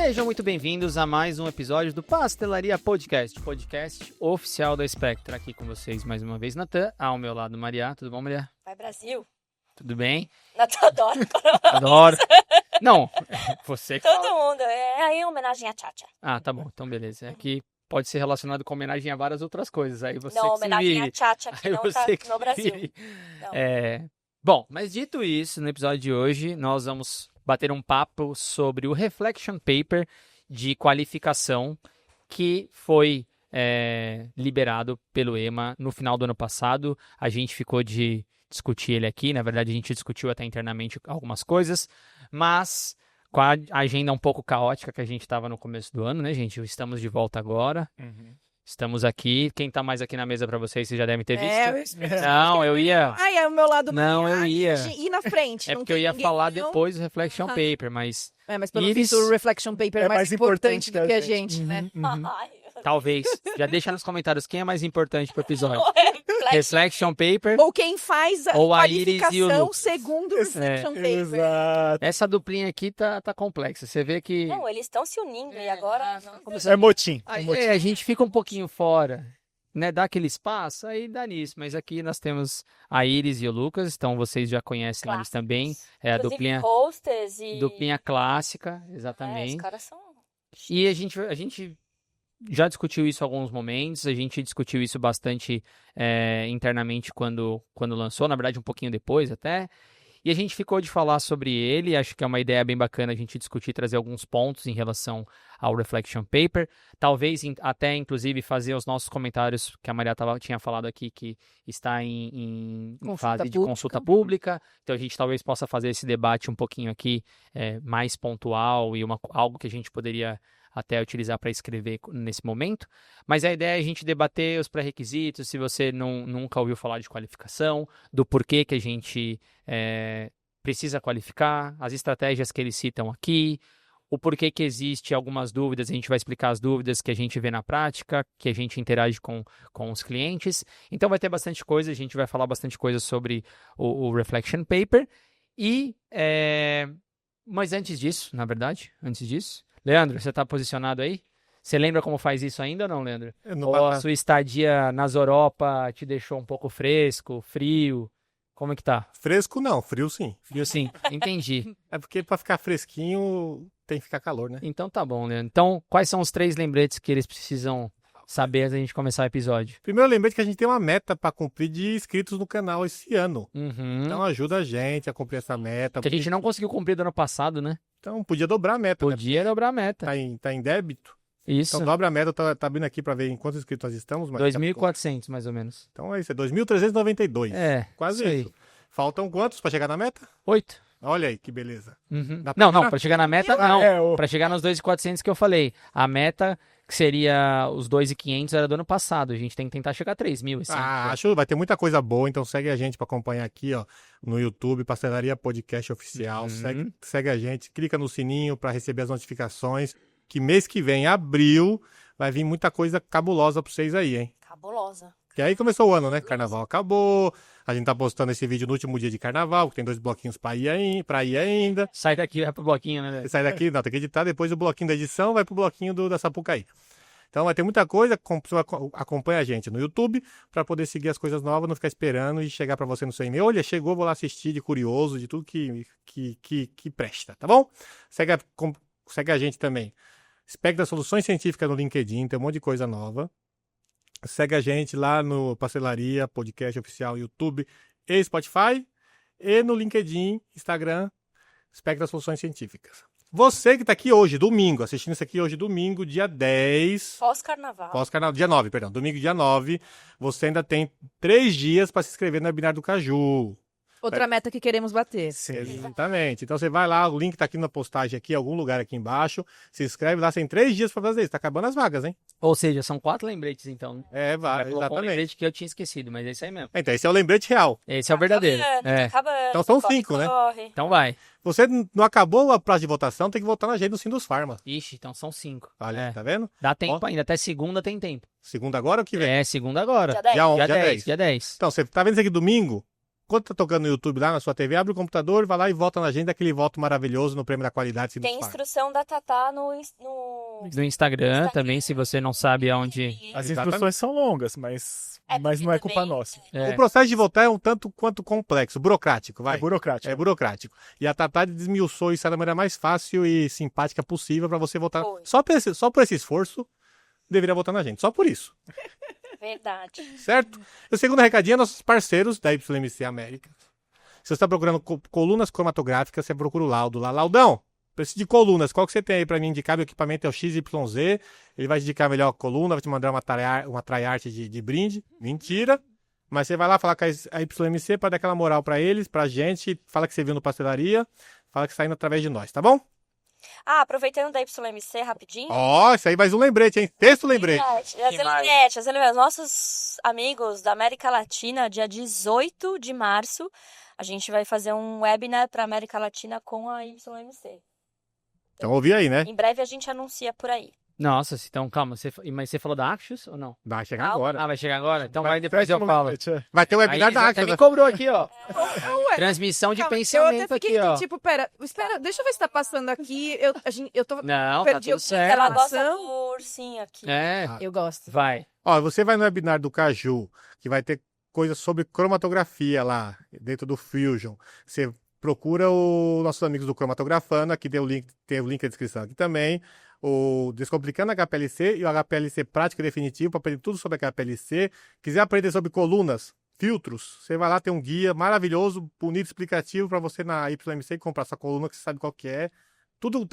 Sejam muito bem-vindos a mais um episódio do Pastelaria Podcast, podcast oficial da Spectra. Aqui com vocês mais uma vez, Natan, ao meu lado, Maria. Tudo bom, Maria? Vai, Brasil. Tudo bem? Natan, adoro. Adoro. Não, você que Todo fala. mundo. É aí em homenagem a Tchatcha. Ah, tá bom, então beleza. Aqui pode ser relacionado com homenagem a várias outras coisas, aí você Não, que se homenagem a vire. Tchatcha, que Aí não tá você que no se Brasil. vire. Não. Bom, mas dito isso, no episódio de hoje, nós vamos bater um papo sobre o Reflection Paper de qualificação que foi liberado pelo EMA no final do ano passado. A gente ficou de discutir ele aqui, na verdade a gente discutiu até internamente algumas coisas, mas com a agenda um pouco caótica que a gente estava no começo do ano, né, gente? Estamos de volta agora. Estamos aqui. Quem tá mais aqui na mesa pra vocês já devem ter visto. Não, eu ia... Ai, é o meu lado. Não, eu ia. Ir na frente. É não porque eu tem ia ninguém, falar não. depois do Reflection Paper, mas Mas pelo Iris- visto o Reflection Paper é mais importante do que a gente, né? Ai, talvez. Já deixa nos comentários quem é mais importante pro episódio. Reflection. Reflection Paper Ou quem faz a Ou a Iris e o qualificação Lucas. segundo o Reflection Paper. Exato. Essa duplinha aqui tá complexa. Você vê que Não, eles estão se unindo e agora... É motim. a gente fica um pouquinho fora, né? Dá aquele espaço, aí dá nisso. Mas aqui nós temos a Iris e o Lucas, então vocês já conhecem eles também. É a Inclusive, hostess e... duplinha clássica, É, os exatamente. caras são... E a gente já discutiu isso em alguns momentos, a gente discutiu isso bastante internamente quando lançou, na verdade um pouquinho depois até, e a gente ficou de falar sobre ele, acho que é uma ideia bem bacana a gente discutir, trazer alguns pontos em relação ao Reflection Paper, talvez até inclusive fazer os nossos comentários, que a Maria tinha falado aqui, que está em Consulta fase de pública. consulta pública, então a gente talvez possa fazer esse debate um pouquinho aqui mais pontual e algo que a gente poderia até utilizar para escrever nesse momento, mas a ideia é a gente debater os pré-requisitos, se você nunca ouviu falar de qualificação, do porquê que a gente precisa qualificar, as estratégias que eles citam aqui, o porquê que existe algumas dúvidas, a gente vai explicar as dúvidas que a gente vê na prática, que a gente interage com os clientes, então vai ter bastante coisa, a gente vai falar bastante coisa sobre o Reflection Paper, mas antes disso, Leandro, você está posicionado aí? Você lembra como faz isso ainda ou não, Leandro? Ou a sua estadia nas Europa te deixou um pouco fresco, frio? Como é que tá? Fresco não, frio sim. Frio sim, entendi. É porque pra ficar fresquinho tem que ficar calor, né? Então tá bom, Leandro. Então, quais são os 3 lembretes que eles precisam saber antes da gente começar o episódio? Primeiro lembrete que a gente tem uma meta pra cumprir de inscritos no canal esse ano. Uhum. Então ajuda a gente a cumprir essa meta. Que a gente não conseguiu cumprir do ano passado, né? Então podia dobrar a meta, né? Podia dobrar a meta. Tá em débito. Isso, Então dobra a meta, tá abrindo aqui pra ver em quantos inscritos nós estamos. Mas 2.400 mais ou menos. Então é isso, é 2.392. Quase isso aí. isso. Faltam quantos pra chegar na meta? 8. Olha aí que beleza. Uhum. Dá pra Não, tirar? pra chegar na meta, não. Pra chegar nos 2.400 que eu falei. A meta, que seria os 2.500, era do ano passado. A gente tem que tentar chegar a 3.000 esse ano. Acho vai ter muita coisa boa, então segue a gente pra acompanhar aqui, ó, no YouTube, Pastelaria Podcast Oficial. Uhum. Segue a gente, clica no sininho pra receber as notificações, que mês que vem, abril, vai vir muita coisa cabulosa pra vocês aí, hein? Cabulosa. Que aí começou o ano, né? Carnaval acabou, a gente tá postando esse vídeo no último dia de carnaval, que tem 2 bloquinhos pra ir ainda. Sai daqui, vai pro bloquinho, né? Sai daqui, não, tem que editar, depois o bloquinho da edição vai pro bloquinho da Sapucaí. Então vai ter muita coisa, acompanha a gente no YouTube para poder seguir as coisas novas, não ficar esperando e chegar para você no seu e-mail. Olha, chegou, vou lá assistir de curioso, de tudo que presta, tá bom? Segue a gente também. Spectra Soluções Científicas no LinkedIn, tem um monte de coisa nova. Segue a gente lá no Pastelaria Podcast Oficial, YouTube e Spotify. E no LinkedIn, Instagram, Spectra Soluções Científicas. Você que tá aqui hoje, domingo, assistindo isso aqui hoje, domingo, dia 10... Pós-carnaval. Pós-carnaval, dia 9, perdão. Domingo, dia 9, você ainda tem 3 dias para se inscrever no webinar do Caju. Outra meta que queremos bater. Exatamente. Então você vai lá, o link tá aqui na postagem aqui, algum lugar aqui embaixo. Se inscreve lá, você tem 3 dias para fazer isso. Tá acabando as vagas, hein? Ou seja, são 4 lembretes, então. Vai, Um exatamente. lembrete que eu tinha esquecido, mas é isso aí mesmo. Então, esse é o lembrete real. Esse é o verdadeiro. Acabando. Então são Corre, 5, né? corre. Então vai. Você não acabou a prazo de votação, tem que votar na gente do Sindusfarma. Ixi, então são 5. Olha, tá vendo? Dá tempo ainda, até segunda tem tempo. Segunda agora ou que vem? Segunda agora. Dia 10. Dia 11, Dia dia 10, 10. dia 10. Então, você tá vendo isso aqui domingo? quando tá tocando no YouTube lá na sua TV, abre o computador, vai lá e vota na gente, daquele voto maravilhoso no prêmio da qualidade. Que Tem nos paga. instrução da Tatá no No Instagram também, se você não sabe aonde... As instruções são longas, mas não é culpa nossa. É. O processo de votar é um tanto quanto complexo, burocrático, vai. É burocrático. É burocrático. E a Tatá desmiuçou isso da maneira mais fácil e simpática possível para você votar. Foi. Só por esse esforço, deveria votar na gente. Só por isso. Verdade. Certo? E o segundo recadinho é nossos parceiros da YMC América. Se você está procurando colunas cromatográficas, você procura o Laudo lá. Laudão, preciso de colunas. Qual que você tem aí para me indicar? Meu equipamento é o XYZ. Ele vai te indicar a melhor coluna, vai te mandar uma tryart de brinde. Mentira. Mas você vai lá falar com a YMC para dar aquela moral para eles, pra gente. Fala que você viu no Pastelaria. Fala que está indo através de nós, tá bom? Aproveitando da YMC rapidinho. Ó, isso aí mais um lembrete, hein? Sexto lembrete. As nossos amigos da América Latina, dia 18 de março, a gente vai fazer um webinar para América Latina com a YMC. Então ouvi aí, né? Em breve a gente anuncia por aí. Nossa, então calma, mas você falou da Axios ou não? Vai chegar Calma. agora. Ah, vai chegar agora? Então vai depois eu falo. Vai ter o webinar Aí da já Axios. até me cobrou aqui, ó. Ué, Transmissão de calma, pensamento eu até fiquei aqui, ó. tipo, espera, deixa eu ver se tá passando aqui. Eu tô... Não, tá perdi tudo o- certo. Ela gosta Ação. do ursinho aqui. É, Eu gosto. vai. Ó, você vai no webinar do Caju, que vai ter coisas sobre cromatografia lá, dentro do Fusion. Você procura os nossos amigos do Cromatografando, aqui tem o link na descrição aqui também. O Descomplicando HPLC e o HPLC Prático e Definitivo, para aprender tudo sobre HPLC. Quiser aprender sobre colunas, filtros, você vai lá, tem um guia maravilhoso, bonito, explicativo para você na YMC comprar sua coluna, que você sabe qual que é.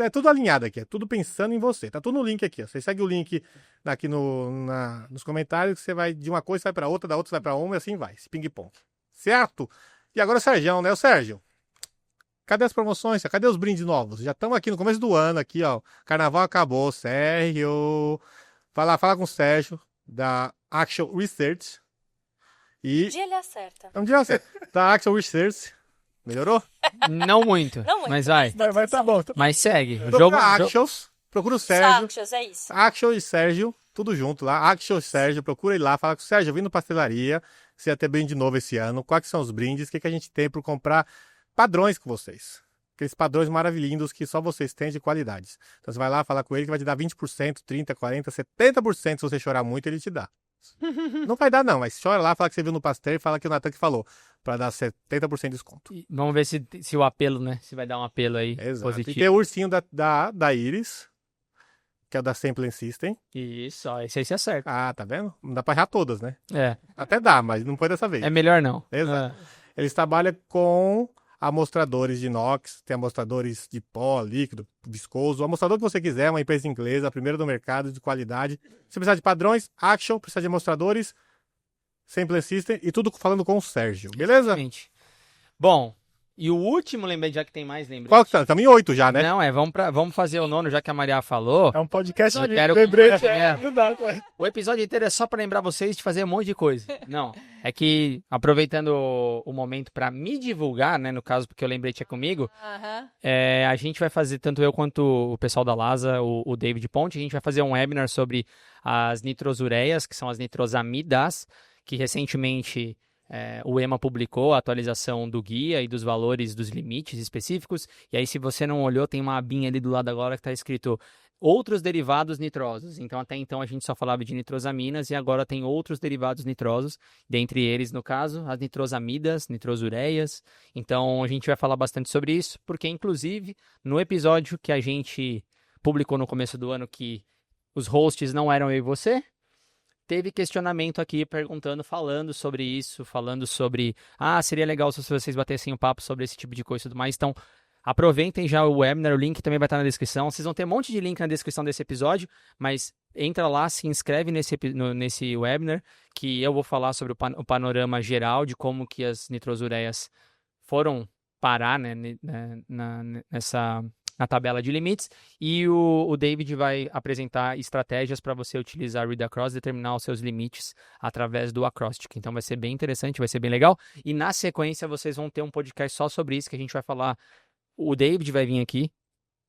É tudo alinhado aqui, é tudo pensando em você. Tá tudo no link aqui, ó. Você segue o link aqui nos comentários, você vai de uma coisa, você vai para outra, da outra você vai para uma e assim vai, esse ping-pong. Certo? E agora o Sergião, né? O Sérgio, cadê as promoções? Cadê os brindes novos? Já estamos aqui no começo do ano, aqui, ó. Carnaval acabou, Sérgio. Fala com o Sérgio, da Action Research. Um dia ele acerta. Um dia você, da Action Research. Melhorou? Não muito, Não muito, mas vai. Mas tá bom. Mas segue. O Procura jogo, Actions, procura o Sérgio. Saxios, é isso. Action e Sérgio, tudo junto lá. Action e Sérgio, procura ele lá. Fala com o Sérgio, eu vim no Pastelaria. Você ia ter brinde novo esse ano. Quais que são os brindes? O que a gente tem para comprar padrões com vocês? Aqueles padrões maravilhindos que só vocês têm de qualidades. Então você vai lá falar com ele que vai te dar 20%, 30%, 40%, 70%. Se você chorar muito, ele te dá. Não vai dar não, mas chora lá, fala que você viu no pastel e fala que o Natan que falou, para dar 70% de desconto. Vamos ver se o apelo, né? Se vai dar um apelo aí Exato. E positivo. tem o ursinho da Iris, que é o da Sample System. Isso, ó, esse aí você acerta. Ah, tá vendo? Não dá pra errar todas, né? É, Até dá, mas não foi dessa vez. é melhor não. Exato. Eles trabalham com amostradores de inox, tem amostradores de pó, líquido, viscoso, o amostrador que você quiser, uma empresa inglesa, a primeira do mercado, de qualidade. Se precisar de padrões, Action, precisa de amostradores, Sample System e tudo falando com o Sérgio, beleza? Exatamente. Bom, e o último lembrete, já que tem mais lembrete. Qual que tá? Estamos em 8 já, né? Não, vamos fazer o nono, já que a Maria falou. É um podcast Eu de quero- lembrete. É. Não dá, ué. O episódio inteiro é só pra lembrar vocês de fazer um monte de coisa. Não, é que aproveitando o momento pra me divulgar, né, no caso porque o lembrete é comigo, Aham. a gente vai fazer, tanto eu quanto o pessoal da LASA, o David Ponte, a gente vai fazer um webinar sobre as nitrosureias, que são as nitrosamidas, que recentemente o EMA publicou a atualização do guia e dos valores dos limites específicos, e aí se você não olhou, tem uma abinha ali do lado agora que está escrito outros derivados nitrosos. Então até então a gente só falava de nitrosaminas e agora tem outros derivados nitrosos, dentre eles, no caso, as nitrosamidas, nitrosureias. Então a gente vai falar bastante sobre isso, porque inclusive no episódio que a gente publicou no começo do ano, que os hosts não eram eu e você, teve questionamento aqui falando sobre isso, falando sobre, seria legal se vocês batessem um papo sobre esse tipo de coisa e tudo mais. Então, aproveitem já o webinar, o link também vai estar na descrição. Vocês vão ter um monte de link na descrição desse episódio, mas entra lá, se inscreve nesse webinar, que eu vou falar sobre o panorama geral de como que as nitrosureias foram parar, né, na tabela de limites, e o David vai apresentar estratégias para você utilizar Read Across, determinar os seus limites através do acróstico. Então vai ser bem interessante, vai ser bem legal, e na sequência vocês vão ter um podcast só sobre isso, que a gente vai falar, o David vai vir aqui,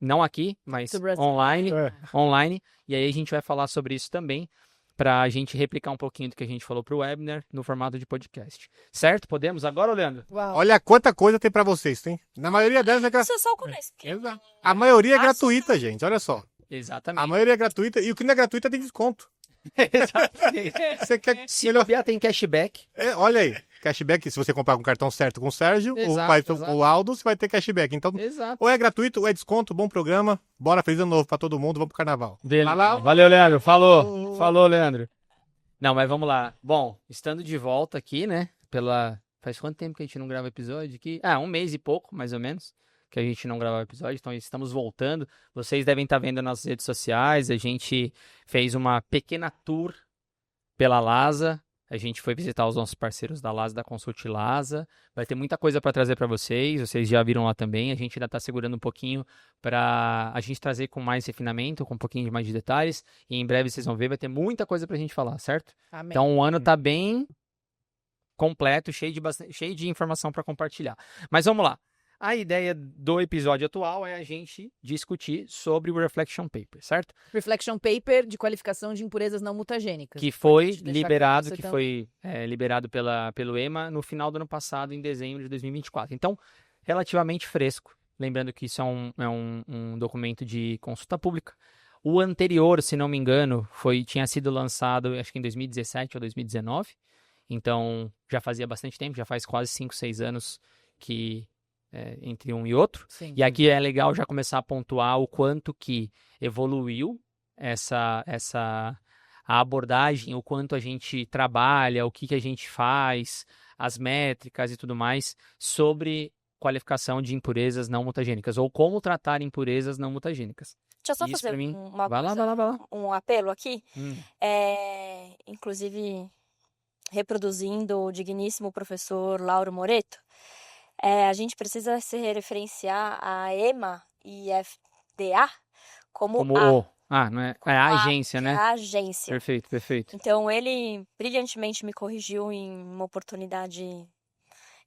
não aqui, mas Do Brasil. online, É. online, e aí a gente vai falar sobre isso também, para a gente replicar um pouquinho do que a gente falou pro webinar no formato de podcast. Certo? Podemos agora, Leandro? Uau. Olha quanta coisa tem pra vocês, tem? Na maioria delas é gratuita. Isso é só o começo. Exato. A maioria é gratuita, gente. Olha só. A Exatamente. maioria é gratuita e o que não é gratuito tem desconto. Exatamente. Você quer Se melhor... bobear, tem cashback. olha aí, cashback, se você comprar com o cartão certo com o Sérgio, Exato, ou o Aldo, você vai ter cashback. Então, Exato. ou é gratuito, ou é desconto, bom programa. Bora, feliz ano novo pra todo mundo, vamos pro carnaval. Lá. Valeu, Leandro. Falou. Falou, Leandro. Não, mas vamos lá. Bom, estando de volta aqui, né? Faz quanto tempo que a gente não grava episódio aqui? 1 mês e pouco, mais ou menos, que a gente não gravava episódio. Então, estamos voltando. Vocês devem estar vendo nas redes sociais. A gente fez uma pequena tour pela Lasa. A gente foi visitar os nossos parceiros da Lasa, da Consult Lasa. Vai ter muita coisa para trazer para vocês. Vocês já viram lá também. A gente ainda está segurando um pouquinho para a gente trazer com mais refinamento, com um pouquinho mais de detalhes. E em breve vocês vão ver, vai ter muita coisa para a gente falar, certo? Amém. Então o ano tá bem completo, cheio de informação para compartilhar. Mas vamos lá. A ideia do episódio atual é a gente discutir sobre o Reflection Paper, certo? Reflection Paper de qualificação de impurezas não mutagênicas. Que foi Pra gente deixar liberado, claro, que então- foi liberado pelo EMA no final do ano passado, em dezembro de 2024. Então, relativamente fresco. Lembrando que isso é um documento de consulta pública. O anterior, se não me engano, tinha sido lançado, acho que em 2017 ou 2019. Então, já fazia bastante tempo, já faz quase 5, 6 anos que entre um e outro. Sim. E aqui é legal já começar a pontuar o quanto que evoluiu a abordagem, o quanto a gente trabalha, o que a gente faz, as métricas e tudo mais sobre qualificação de impurezas não mutagênicas, ou como tratar impurezas não mutagênicas. Deixa eu só Isso fazer pra mim. uma Vai lá, coisa, vai lá, vai lá. um apelo aqui. Hum. Inclusive, reproduzindo o digníssimo professor Lauro Moreto, a gente precisa se referenciar a EMA e FDA como não é a agência, né? a agência. Perfeito, perfeito. Então, ele brilhantemente me corrigiu em uma oportunidade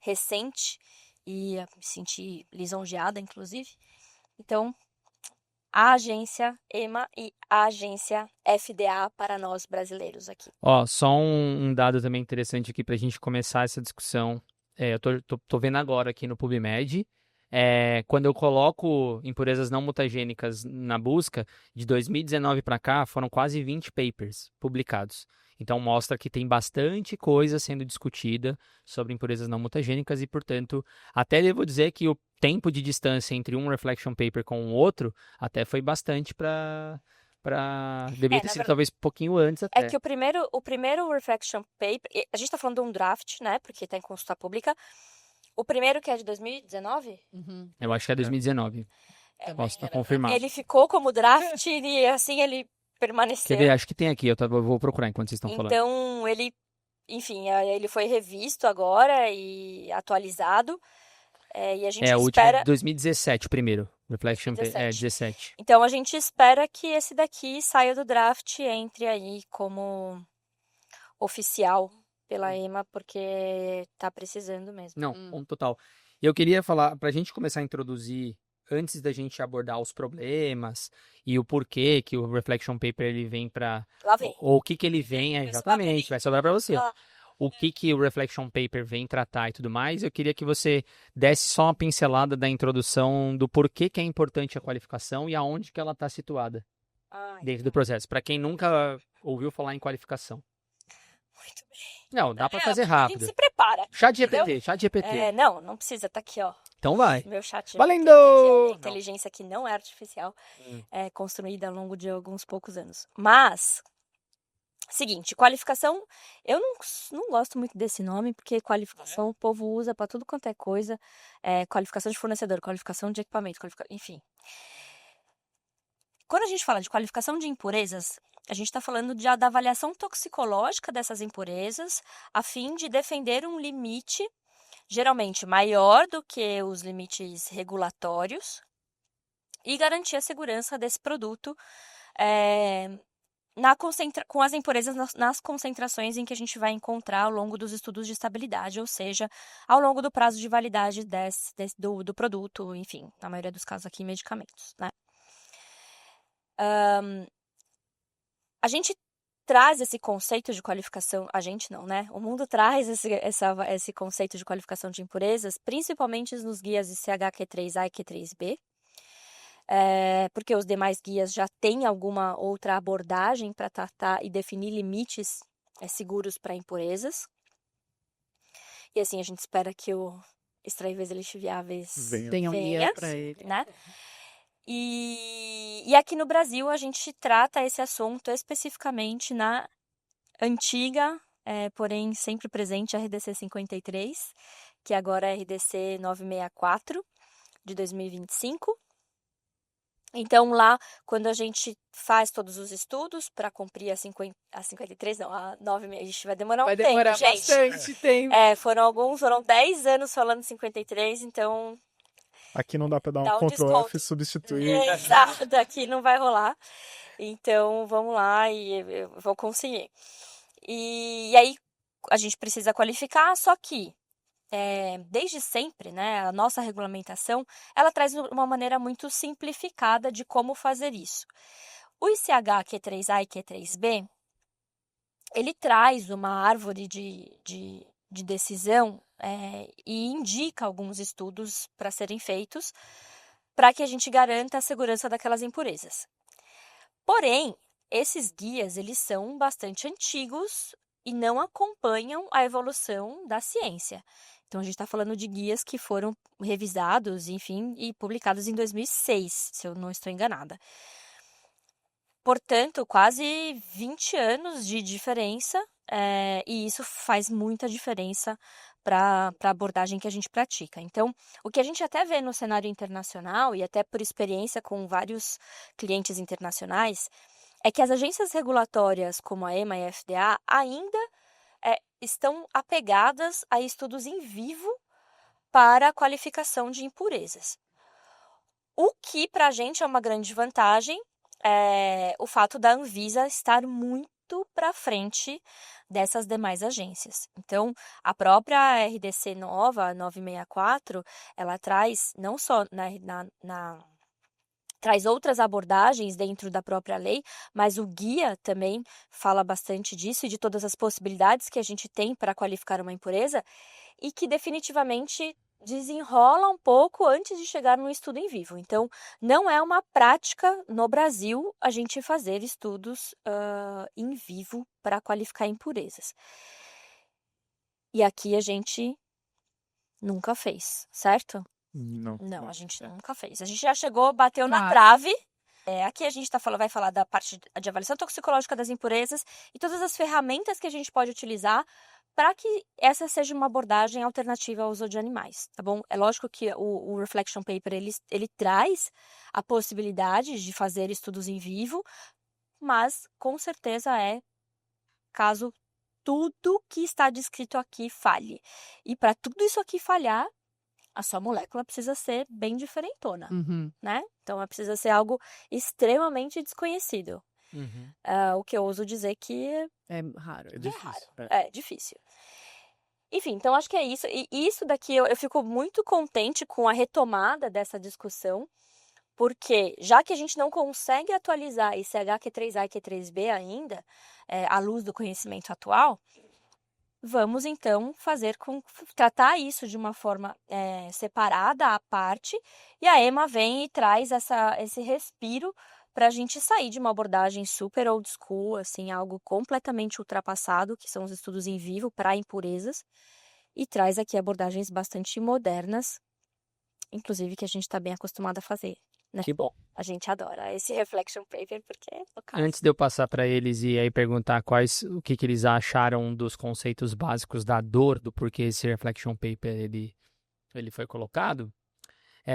recente e me senti lisonjeada, inclusive. Então, a agência EMA e a agência FDA para nós brasileiros aqui. Ó, só um dado também interessante aqui pra gente começar essa discussão. Eu tô vendo agora aqui no PubMed. Quando eu coloco impurezas não mutagênicas na busca, de 2019 para cá, foram quase 20 papers publicados. Então, mostra que tem bastante coisa sendo discutida sobre impurezas não mutagênicas e, portanto, até devo dizer que o tempo de distância entre um reflection paper com o outro até foi bastante deveria ter na sido verdade, talvez um pouquinho antes até. É que o primeiro reflection paper, a gente está falando de um draft, né, porque está em consulta pública. O primeiro, que é de 2019, Uhum. Eu acho que é 2019. Posso estar confirmado. ele ficou como draft e assim ele permaneceu. Quer ver? Acho que tem aqui. Eu vou procurar enquanto vocês estão falando. Então, ele foi revisto agora e atualizado. E a gente O último espera. é 2017, o primeiro. Reflection Paper. 17. 17. Então, a gente espera que esse daqui saia do draft e entre aí como oficial pela EMA, porque tá precisando mesmo. Não, total. E eu queria falar, pra gente começar a introduzir, antes da gente abordar os problemas e o porquê que o Reflection Paper ele vem pra... Lá vem. Ou o que ele vem, exatamente, vai sobrar pra você. Ah. O que o Reflection Paper vem tratar e tudo mais, eu queria que você desse só uma pincelada da introdução do porquê que é importante a qualificação e aonde que ela está situada dentro do processo, para quem nunca ouviu falar em qualificação. Muito bem. Não, dá para fazer A gente rápido. se prepara. Chat GPT. Não precisa, tá aqui, ó. Então vai. Meu chat Valendo! GPT, a inteligência que não é artificial, é construída ao longo de alguns poucos anos. Mas, seguinte, qualificação, eu não gosto muito desse nome, porque qualificação o povo usa para tudo quanto é coisa. Qualificação de fornecedor, qualificação de equipamento, enfim. Quando a gente fala de qualificação de impurezas, a gente está falando da avaliação toxicológica dessas impurezas, a fim de defender um limite, geralmente maior do que os limites regulatórios, e garantir a segurança desse produto com as impurezas nas concentrações em que a gente vai encontrar ao longo dos estudos de estabilidade, ou seja, ao longo do prazo de validade do produto, enfim, na maioria dos casos aqui, medicamentos, né? A gente traz esse conceito de qualificação, a gente não, né? O mundo traz esse conceito de qualificação de impurezas, principalmente nos guias ICH Q3A e Q3B, porque os demais guias já têm alguma outra abordagem para tratar e definir limites seguros para impurezas. E assim, a gente espera que o extraíveis lixiviáveis Tenham guia para ele. né? E aqui no Brasil a gente trata esse assunto especificamente na antiga, porém sempre presente RDC 53, que agora é RDC 964 de 2025. Então lá, quando a gente faz todos os estudos para cumprir a 53, não, a 96, a gente vai demorar um tempo, gente. Vai demorar bastante tempo. Foram 10 anos falando 53, então... Aqui não dá pra dar Dá um um Ctrl desconto. F e substituir. Exato, daqui não vai rolar. Então, vamos lá e eu vou conseguir. E aí, a gente precisa qualificar, só que, desde sempre, né, a nossa regulamentação, ela traz uma maneira muito simplificada de como fazer isso. O ICH Q3A e Q3B, ele traz uma árvore de decisão e indica alguns estudos para serem feitos para que a gente garanta a segurança daquelas impurezas. Porém, esses guias eles são bastante antigos e não acompanham a evolução da ciência. Então, a gente está falando de guias que foram revisados, enfim, e publicados em 2006, se eu não estou enganada. Portanto, quase 20 anos de diferença, e isso faz muita diferença para a abordagem que a gente pratica. Então, o que a gente até vê no cenário internacional, e até por experiência com vários clientes internacionais, é que as agências regulatórias, como a EMA e a FDA, ainda estão apegadas a estudos em vivo para a qualificação de impurezas. O que, para a gente, é uma grande vantagem, o fato da Anvisa estar muito para frente dessas demais agências. Então, a própria RDC nova, a 964, ela traz não só traz outras abordagens dentro da própria lei, mas o guia também fala bastante disso e de todas as possibilidades que a gente tem para qualificar uma impureza e que definitivamente desenrola um pouco antes de chegar no estudo em vivo. Então, não é uma prática no Brasil a gente fazer estudos em vivo para qualificar impurezas. E aqui a gente nunca fez, certo? Não, a gente nunca fez. A gente já chegou, bateu na trave. Aqui a gente vai falar da parte de avaliação toxicológica das impurezas e todas as ferramentas que a gente pode utilizar para que essa seja uma abordagem alternativa ao uso de animais, tá bom? É lógico que o Reflection Paper, ele traz a possibilidade de fazer estudos em vivo, mas com certeza caso tudo que está descrito aqui falhe. E para tudo isso aqui falhar, a sua molécula precisa ser bem diferentona, né? Então, ela precisa ser algo extremamente desconhecido. O que eu ouso dizer que é raro. É difícil. Enfim, então acho que é isso. E isso daqui eu fico muito contente com a retomada dessa discussão, porque já que a gente não consegue atualizar esse Q3A e Q3B ainda, à luz do conhecimento atual, vamos então tratar isso de uma forma separada, à parte, e a EMA vem e traz esse respiro para a gente sair de uma abordagem super old school, assim, algo completamente ultrapassado, que são os estudos em vivo para impurezas, e traz aqui abordagens bastante modernas, inclusive que a gente está bem acostumado a fazer, né? Que bom. A gente adora esse Reflection Paper, porque é local. Antes de eu passar para eles e aí perguntar o que eles acharam dos conceitos básicos da dor, do porquê esse Reflection Paper ele foi colocado,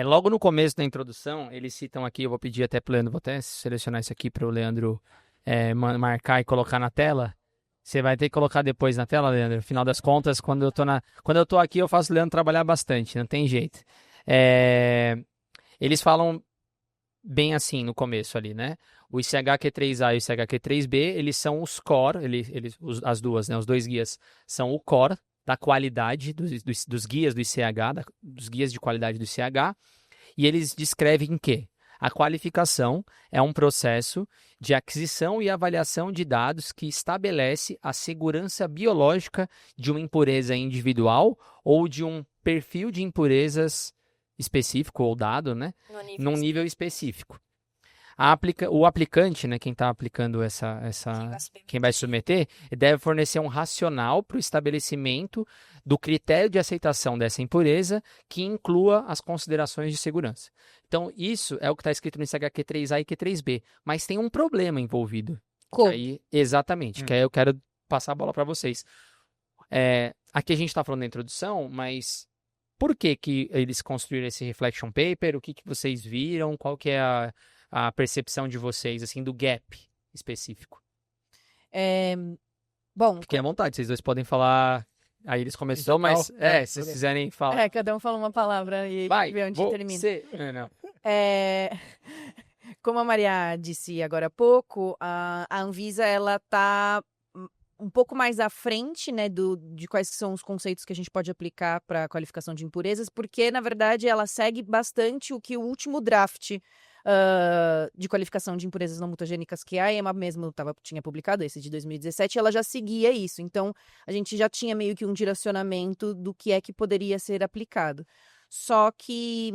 logo no começo da introdução, eles citam aqui, eu vou pedir até para o Leandro, vou até selecionar isso aqui para o Leandro marcar e colocar na tela. Você vai ter que colocar depois na tela, Leandro. Afinal das contas, quando eu tô aqui, eu faço o Leandro trabalhar bastante, não tem jeito. Eles falam bem assim no começo ali, né? O ICH-Q3A e o ICH-Q3B, eles são os core, as duas, né? Os dois guias são o core da qualidade dos guias do ICH, dos guias de qualidade do ICH, e eles descrevem o quê? A qualificação é um processo de aquisição e avaliação de dados que estabelece a segurança biológica de uma impureza individual ou de um perfil de impurezas específico ou dado, né, num nível específico. O aplicante, né, quem está aplicando quem vai submeter, deve fornecer um racional para o estabelecimento do critério de aceitação dessa impureza que inclua as considerações de segurança. Então, isso é o que está escrito no HQ3A e Q3B, mas tem um problema envolvido. Exatamente, que aí eu quero passar a bola para vocês. Aqui a gente está falando da introdução, mas por que eles construíram esse reflection paper? O que vocês viram? Qual que é a percepção de vocês, assim, do gap específico? Bom, Fiquem à vontade, vocês dois podem falar. Aí eles começam, mas se vocês quiserem falar. cada um fala uma palavra e vê onde termina. Não. Como a Maria disse agora há pouco, a Anvisa, ela tá um pouco mais à frente, né, de quais são os conceitos que a gente pode aplicar para a qualificação de impurezas, porque, na verdade, ela segue bastante o que o último draft de qualificação de impurezas não mutagênicas que a EMA mesmo tinha publicado, esse de 2017, ela já seguia isso. Então, a gente já tinha meio que um direcionamento do que é que poderia ser aplicado. Só que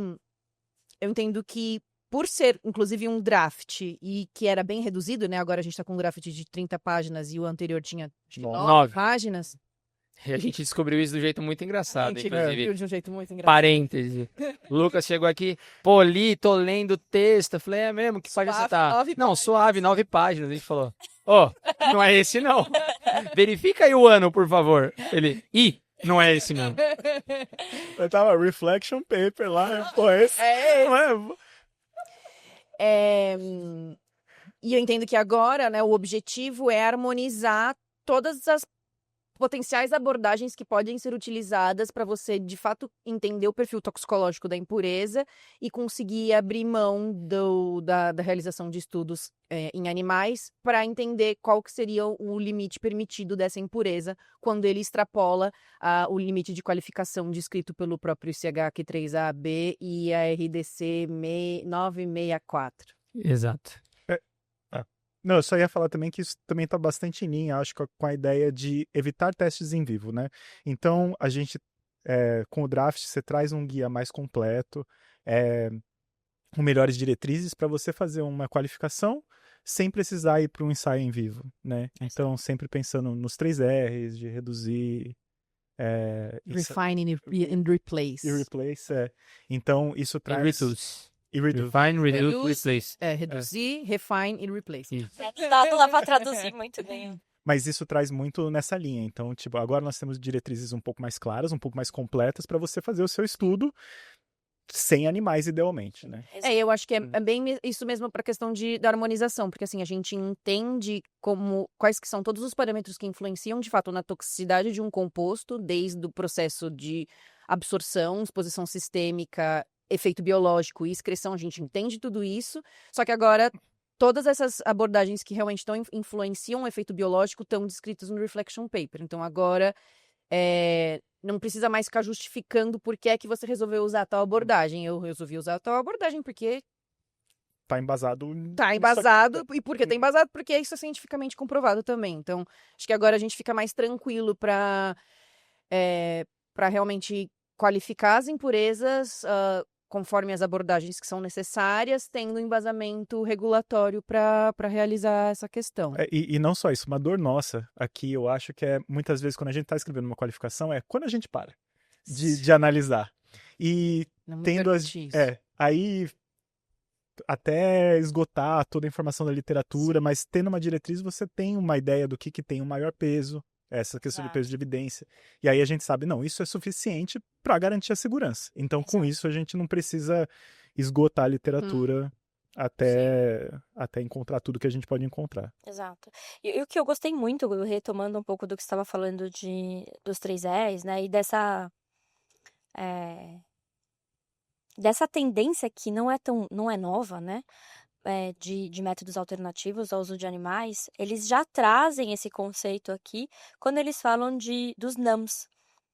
eu entendo que, por ser, inclusive, um draft e que era bem reduzido, né? Agora a gente está com um draft de 30 páginas e o anterior tinha 9 páginas. E a gente descobriu isso de um jeito muito engraçado, inclusive. De um jeito muito engraçado. Parêntese. Lucas chegou aqui, tô lendo o texto. Eu falei, é mesmo? Que página você tá? Não, suave, 9 páginas. A gente falou, não é esse não. Verifica aí o ano, por favor. Ele, não é esse mesmo. Eu tava reflection paper lá, pô, esse não é... E eu entendo que agora, né, o objetivo é harmonizar todas as potenciais abordagens que podem ser utilizadas para você, de fato, entender o perfil toxicológico da impureza e conseguir abrir mão da realização de estudos em animais para entender qual que seria o limite permitido dessa impureza quando ele extrapola o limite de qualificação descrito pelo próprio CHQ3AB e a RDC 964. Exato. Não, eu só ia falar também que isso também está bastante em linha, acho que com a ideia de evitar testes em vivo, né? Então, a gente, com o draft, você traz um guia mais completo, com melhores diretrizes para você fazer uma qualificação sem precisar ir para um ensaio em vivo, né? Então, sempre pensando nos 3 R's, de reduzir... Refine and replace. E replace, Então, isso traz... Refine, reduce, replace. Reduzir, refine e replace. Dá lá pra traduzir muito bem. Mas isso traz muito nessa linha. Então, agora nós temos diretrizes um pouco mais claras, um pouco mais completas para você fazer o seu estudo sem animais, idealmente, né? Eu acho que é bem isso mesmo para a questão da harmonização, porque assim, a gente entende quais que são todos os parâmetros que influenciam, de fato, na toxicidade de um composto, desde o processo de absorção, exposição sistêmica, efeito biológico e excreção, a gente entende tudo isso, só que agora todas essas abordagens que realmente influenciam o efeito biológico estão descritas no Reflection Paper. Então agora não precisa mais ficar justificando por que é que você resolveu usar tal abordagem. Eu resolvi usar tal abordagem porque... Tá embasado. E por que tá embasado? Porque isso é cientificamente comprovado também. Então, acho que agora a gente fica mais tranquilo para realmente qualificar as impurezas conforme as abordagens que são necessárias, tendo um embasamento regulatório para realizar essa questão. E não só isso, uma dor nossa aqui, eu acho que muitas vezes quando a gente está escrevendo uma qualificação, quando a gente para de analisar. E não tendo aí até esgotar toda a informação da literatura, mas tendo uma diretriz, você tem uma ideia do que tem o maior peso, essa questão de peso de evidência. E aí a gente sabe, não, isso é suficiente para garantir a segurança. Então, com isso, a gente não precisa esgotar a literatura até encontrar tudo que a gente pode encontrar. Exato. E o que eu gostei muito, retomando um pouco do que você estava falando dos 3 R's, né, e dessa tendência que não é nova, né, de métodos alternativos ao uso de animais, eles já trazem esse conceito aqui quando eles falam dos NAMs,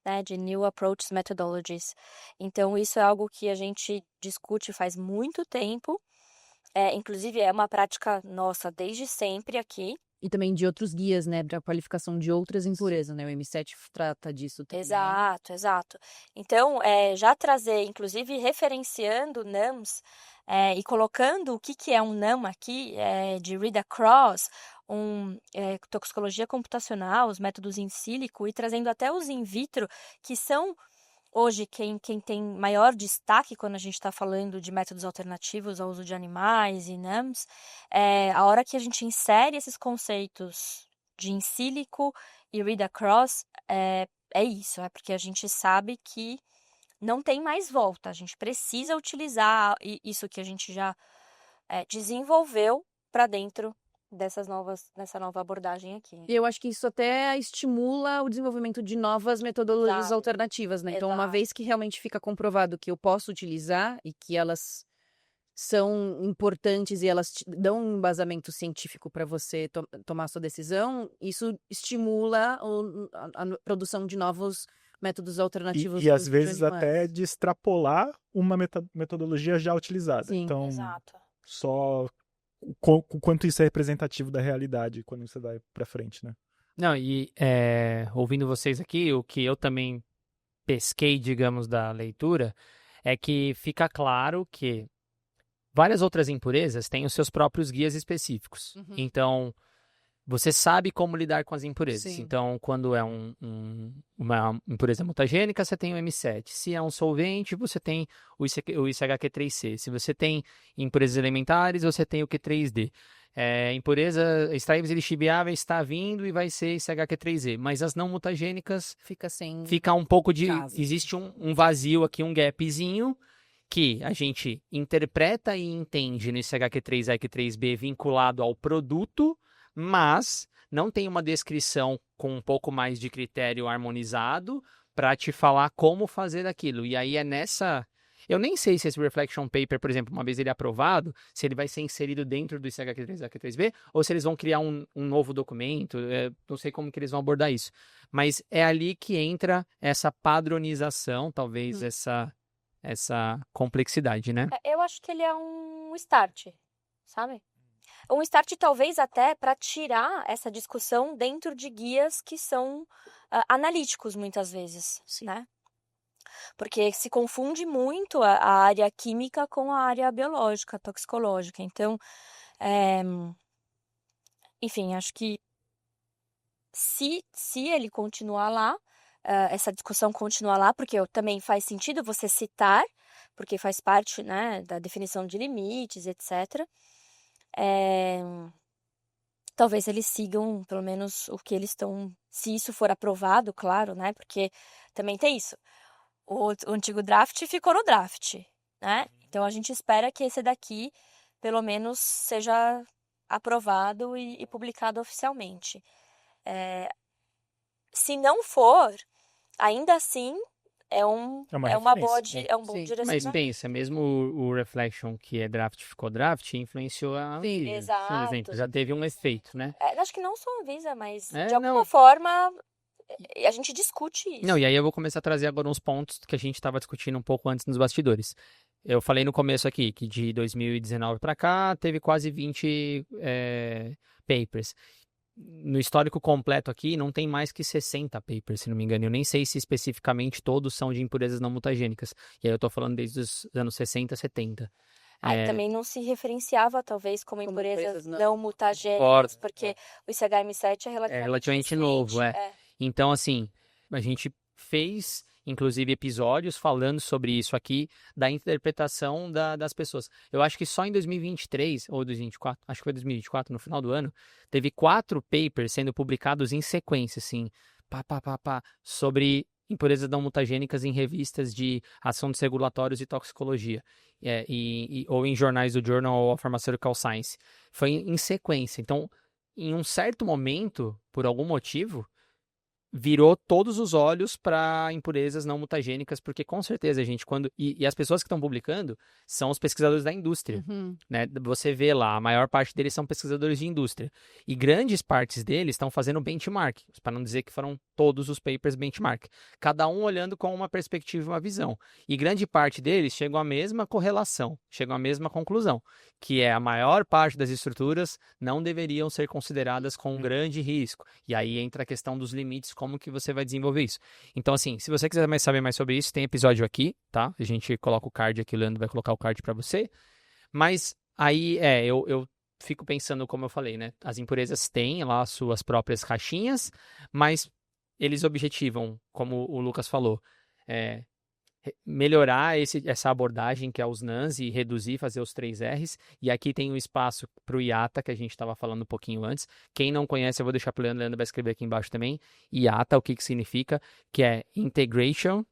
né, de New Approach Methodologies. Então, isso é algo que a gente discute faz muito tempo inclusive é uma prática nossa desde sempre aqui. E também de outros guias, né, para qualificação de outras impurezas, né? O M7 trata disso também. Exato, exato. Então, já trazer, inclusive referenciando NAMs e colocando o que é um NAM aqui, de read across, toxicologia computacional, os métodos in silico e trazendo até os in vitro, que são hoje quem tem maior destaque quando a gente está falando de métodos alternativos ao uso de animais e NAMs, a hora que a gente insere esses conceitos de in silico e read across, é isso, é porque a gente sabe que não tem mais volta, a gente precisa utilizar isso que a gente já desenvolveu para dentro dessa nova abordagem aqui. E eu acho que isso até estimula o desenvolvimento de novas metodologias Exato. alternativas, né? Então, uma Exato. vez que realmente fica comprovado que eu posso utilizar e que elas são importantes e elas dão um embasamento científico para você tomar sua decisão, isso estimula a produção de novos métodos alternativos. E às vezes até de extrapolar uma metodologia já utilizada. Sim. Então, Exato. só o quanto isso é representativo da realidade quando você vai para frente, né? Não, e ouvindo vocês aqui, o que eu também pesquei, digamos, da leitura, é que fica claro que várias outras impurezas têm os seus próprios guias específicos. Uhum. Então, você sabe como lidar com as impurezas. Sim. Então, quando é uma impureza mutagênica, você tem o M7. Se é um solvente, você tem o ICHQ3C. Se você tem impurezas elementares, você tem o Q3D. Impureza extraíveis e lixiviáveis está vindo e vai ser ICHQ3Z. Mas as não mutagênicas fica um pouco de... caso. Existe um vazio aqui, um gapzinho, que a gente interpreta e entende no ICHQ3A e Q3B vinculado ao produto, mas não tem uma descrição com um pouco mais de critério harmonizado para te falar como fazer aquilo. E aí é nessa... Eu nem sei se esse Reflection Paper, por exemplo, uma vez ele é aprovado, se ele vai ser inserido dentro do ICHQ3A e Q3B, ou se eles vão criar um novo documento, não sei como que eles vão abordar isso. Mas é ali que entra essa padronização, talvez essa complexidade, né? Eu acho que ele é um start, sabe? Um start talvez até para tirar essa discussão dentro de guias que são analíticos muitas vezes, né? Porque se confunde muito a área química com a área biológica, toxicológica. Então, enfim, acho que se ele continuar lá, essa discussão continuar lá, porque também faz sentido você citar, porque faz parte, né, da definição de limites, etc. Talvez eles sigam, pelo menos, o que eles estão... Se isso for aprovado, claro, né? Porque também tem isso. O antigo draft ficou no draft, né? Então, a gente espera que esse daqui, pelo menos, seja aprovado e publicado oficialmente. Se não for, ainda assim, é um bom direcionamento. Mas pensa, mesmo o Reflection, que é draft, ficou draft, influenciou a Anvisa, exato. por exemplo. Já teve um efeito, né? Acho que não só a Anvisa, mas de alguma forma a gente discute isso. Não, e aí eu vou começar a trazer agora uns pontos que a gente estava discutindo um pouco antes nos bastidores. Eu falei no começo aqui que de 2019 para cá teve quase 20 papers. No histórico completo aqui, não tem mais que 60 papers, se não me engano. Eu nem sei se especificamente todos são de impurezas não mutagênicas. E aí eu tô falando desde os anos 60, 70. Também não se referenciava, talvez, como impurezas não mutagênicas, porque o ICHM7 é relativamente novo. Então, assim, a gente fez, inclusive, episódios falando sobre isso aqui, da interpretação das pessoas. Eu acho que só em 2023, ou 2024, acho que foi 2024, no final do ano, teve 4 papers sendo publicados em sequência, assim, sobre impurezas não mutagênicas em revistas de assuntos regulatórios e toxicologia, ou em jornais do Journal of Pharmaceutical Science. Foi em sequência. Então, em um certo momento, por algum motivo, virou todos os olhos para impurezas não mutagênicas, porque com certeza, gente, e as pessoas que estão publicando são os pesquisadores da indústria, né? Você vê lá, a maior parte deles são pesquisadores de indústria, e grandes partes deles estão fazendo benchmark, para não dizer que foram todos os papers benchmark, cada um olhando com uma perspectiva e uma visão, e grande parte deles chegam à mesma correlação, chegam à mesma conclusão, que é a maior parte das estruturas não deveriam ser consideradas com um grande risco, e aí entra a questão dos limites, como que você vai desenvolver isso. Então, assim, se você quiser saber mais sobre isso, tem episódio aqui, tá? A gente coloca o card aqui, o Leandro vai colocar o card para você. Mas aí, eu fico pensando, como eu falei, né? As impurezas têm lá as suas próprias caixinhas, mas eles objetivam, como o Lucas falou, melhorar essa abordagem que é os NANs e reduzir, fazer os 3 Rs. E aqui tem um espaço para o IATA, que a gente estava falando um pouquinho antes. Quem não conhece, eu vou deixar para o Leandro vai escrever aqui embaixo também. IATA, o que significa? Que é Integrated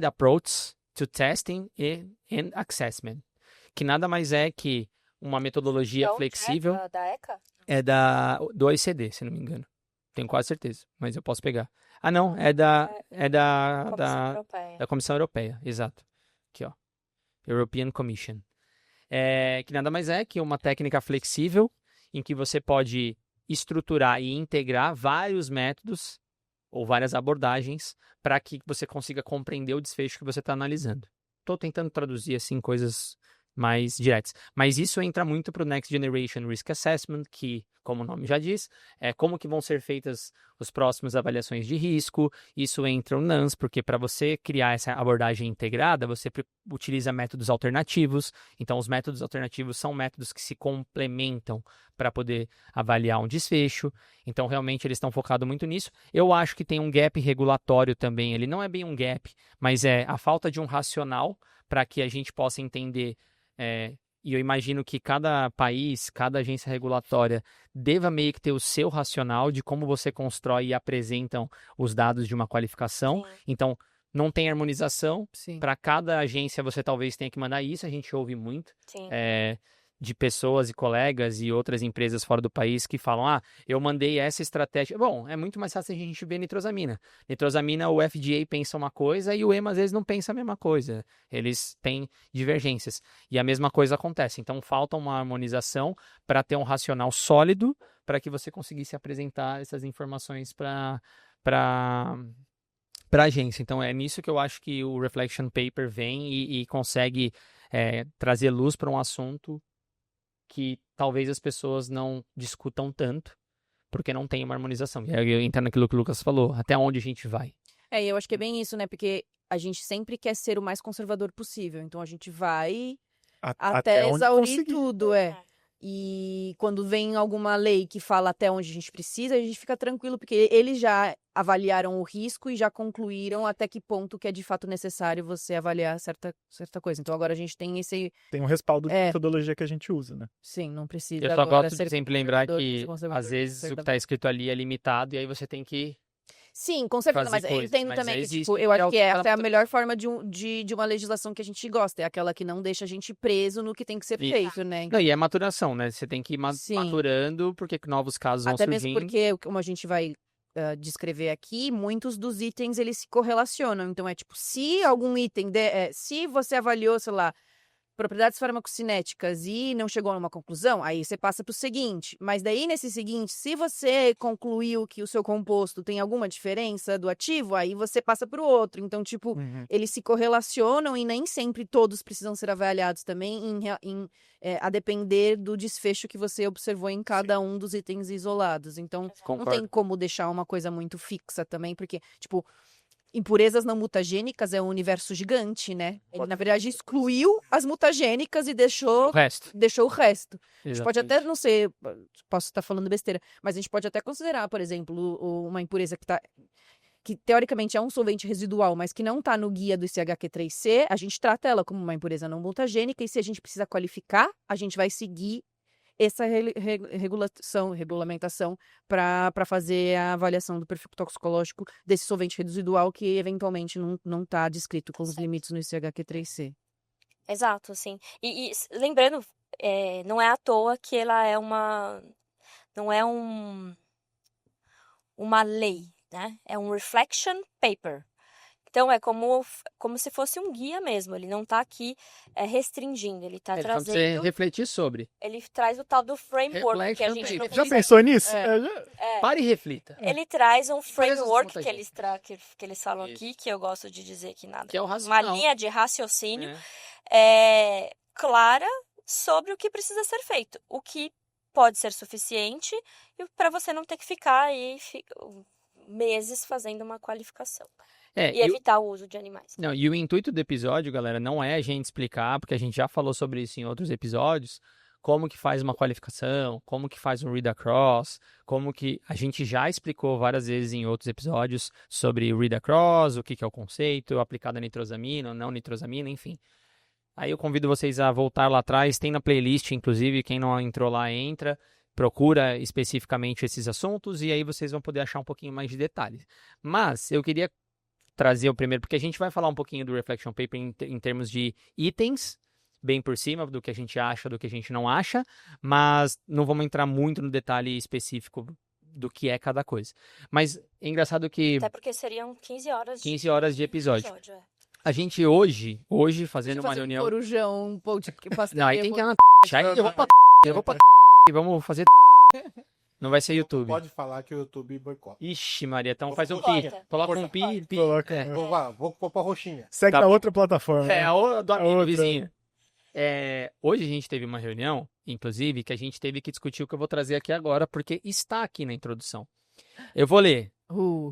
Approach to Testing and Assessment. Que nada mais é que uma metodologia flexível. É da ECA? É do OECD, se não me engano. Tenho quase certeza, mas eu posso pegar. Ah, não, é da Comissão Europeia. da Comissão Europeia, exato. Aqui, ó. European Commission. Que nada mais é que uma técnica flexível em que você pode estruturar e integrar vários métodos ou várias abordagens para que você consiga compreender o desfecho que você está analisando. Estou tentando traduzir assim coisas mais diretas. Mas isso entra muito para o Next Generation Risk Assessment, que, como o nome já diz, é como que vão ser feitas as próximas avaliações de risco. Isso entra o NANS, porque para você criar essa abordagem integrada, você utiliza métodos alternativos. Então, os métodos alternativos são métodos que se complementam para poder avaliar um desfecho. Então, realmente, eles estão focados muito nisso. Eu acho que tem um gap regulatório também. Ele não é bem um gap, mas é a falta de um racional para que a gente possa entender. E eu imagino que cada país, cada agência regulatória deva meio que ter o seu racional de como você constrói e apresentam os dados de uma qualificação. Sim. Então, não tem harmonização. Sim. Para cada agência, você talvez tenha que mandar isso. A gente ouve muito. Sim. De pessoas e colegas e outras empresas fora do país que falam, eu mandei essa estratégia. Bom, é muito mais fácil a gente ver nitrosamina. Nitrosamina, o FDA pensa uma coisa e o EMA às vezes não pensa a mesma coisa. Eles têm divergências. E a mesma coisa acontece. Então, falta uma harmonização para ter um racional sólido para que você conseguisse apresentar essas informações para a agência. Então, é nisso que eu acho que o Reflection Paper vem e consegue trazer luz para um assunto que talvez as pessoas não discutam tanto, porque não tem uma harmonização. E aí entra naquilo que o Lucas falou, até onde a gente vai. Eu acho que é bem isso, né? Porque a gente sempre quer ser o mais conservador possível. Então a gente vai até onde exaurir conseguir. tudo, E quando vem alguma lei que fala até onde a gente precisa, a gente fica tranquilo, porque eles já avaliaram o risco e já concluíram até que ponto que é de fato necessário você avaliar certa coisa. Então agora a gente tem esse... Tem um respaldo de metodologia que a gente usa, né? Sim, não precisa Eu só agora gosto de sempre lembrar que, conservador, às vezes, o que está escrito ali é limitado e aí você tem que... Sim, com certeza, fazer mas eu coisas, entendo mas também que, existe, tipo, eu acho que é essa é a melhor forma de uma legislação que a gente gosta, é aquela que não deixa a gente preso no que tem que ser feito, né? Não, e é maturação, né? Você tem que ir Sim. maturando, porque novos casos vão Até surgindo. mesmo porque, como a gente vai descrever aqui, muitos dos itens, eles se correlacionam. Então, é tipo, se algum item, se você avaliou, sei lá, propriedades farmacocinéticas e não chegou a uma conclusão, aí você passa para o seguinte. Mas daí, nesse seguinte, se você concluiu que o seu composto tem alguma diferença do ativo, aí você passa para o outro. Então, tipo, eles se correlacionam e nem sempre todos precisam ser avaliados também a depender do desfecho que você observou em cada um dos itens isolados. Então, não tem como deixar uma coisa muito fixa também, porque, tipo... Impurezas não mutagênicas é um universo gigante, né? Ele, na verdade, excluiu as mutagênicas e deixou o resto. A gente pode até, não sei, posso estar falando besteira, mas a gente pode até considerar, por exemplo, uma impureza que teoricamente é um solvente residual, mas que não está no guia do ICHQ3C, a gente trata ela como uma impureza não mutagênica e se a gente precisa qualificar, a gente vai seguir essa regulamentação para fazer a avaliação do perfil toxicológico desse solvente residual que eventualmente não está descrito com os limites no ICHQ3C. Exato, sim. E lembrando, não é à toa que ela é uma lei. né? É um reflection paper. Então, é como se fosse um guia mesmo. Ele não está aqui restringindo, ele está Ele fala pra você trazendo... refletir sobre. Ele traz o tal do framework, que a Reflection gente não paper. Já consegue... pensou nisso? Pare e reflita. Ele traz um framework conta, que eles falam Isso. aqui, que eu gosto de dizer que nada. Que é o Uma racional. linha de raciocínio É. clara sobre o que precisa ser feito. O que pode ser suficiente para você não ter que ficar aí meses fazendo uma qualificação. E evitar o uso de animais. Não, e o intuito do episódio, galera, não é a gente explicar, porque a gente já falou sobre isso em outros episódios, como que faz uma qualificação, como que faz um read across, como que a gente já explicou várias vezes em outros episódios sobre o read across, o que que é o conceito, aplicado a nitrosamina ou não nitrosamina, enfim. Aí eu convido vocês a voltar lá atrás, tem na playlist, inclusive, quem não entrou lá, entra, procura especificamente esses assuntos e aí vocês vão poder achar um pouquinho mais de detalhes. Mas eu queria trazer o primeiro, porque a gente vai falar um pouquinho do Reflection Paper em termos de itens, bem por cima do que a gente acha, do que a gente não acha, mas não vamos entrar muito no detalhe específico do que é cada coisa. Mas é engraçado que... Até porque seriam 15 horas de episódio. A gente hoje fazendo uma reunião... Corujão, um podcast. Não, aí tem que ir na aí eu vou pra e vamos fazer não vai ser YouTube. Pode falar que o YouTube boicota. Ixi, Maria, então faz um Boicota. pi. Coloca um pi. Coloca. É. Vou pôr pra roxinha. Segue Tá. na outra plataforma. É, a do amigo outra. vizinho. Hoje a gente teve uma reunião, inclusive, que a gente teve que discutir o que eu vou trazer aqui agora, porque está aqui na introdução. Eu vou ler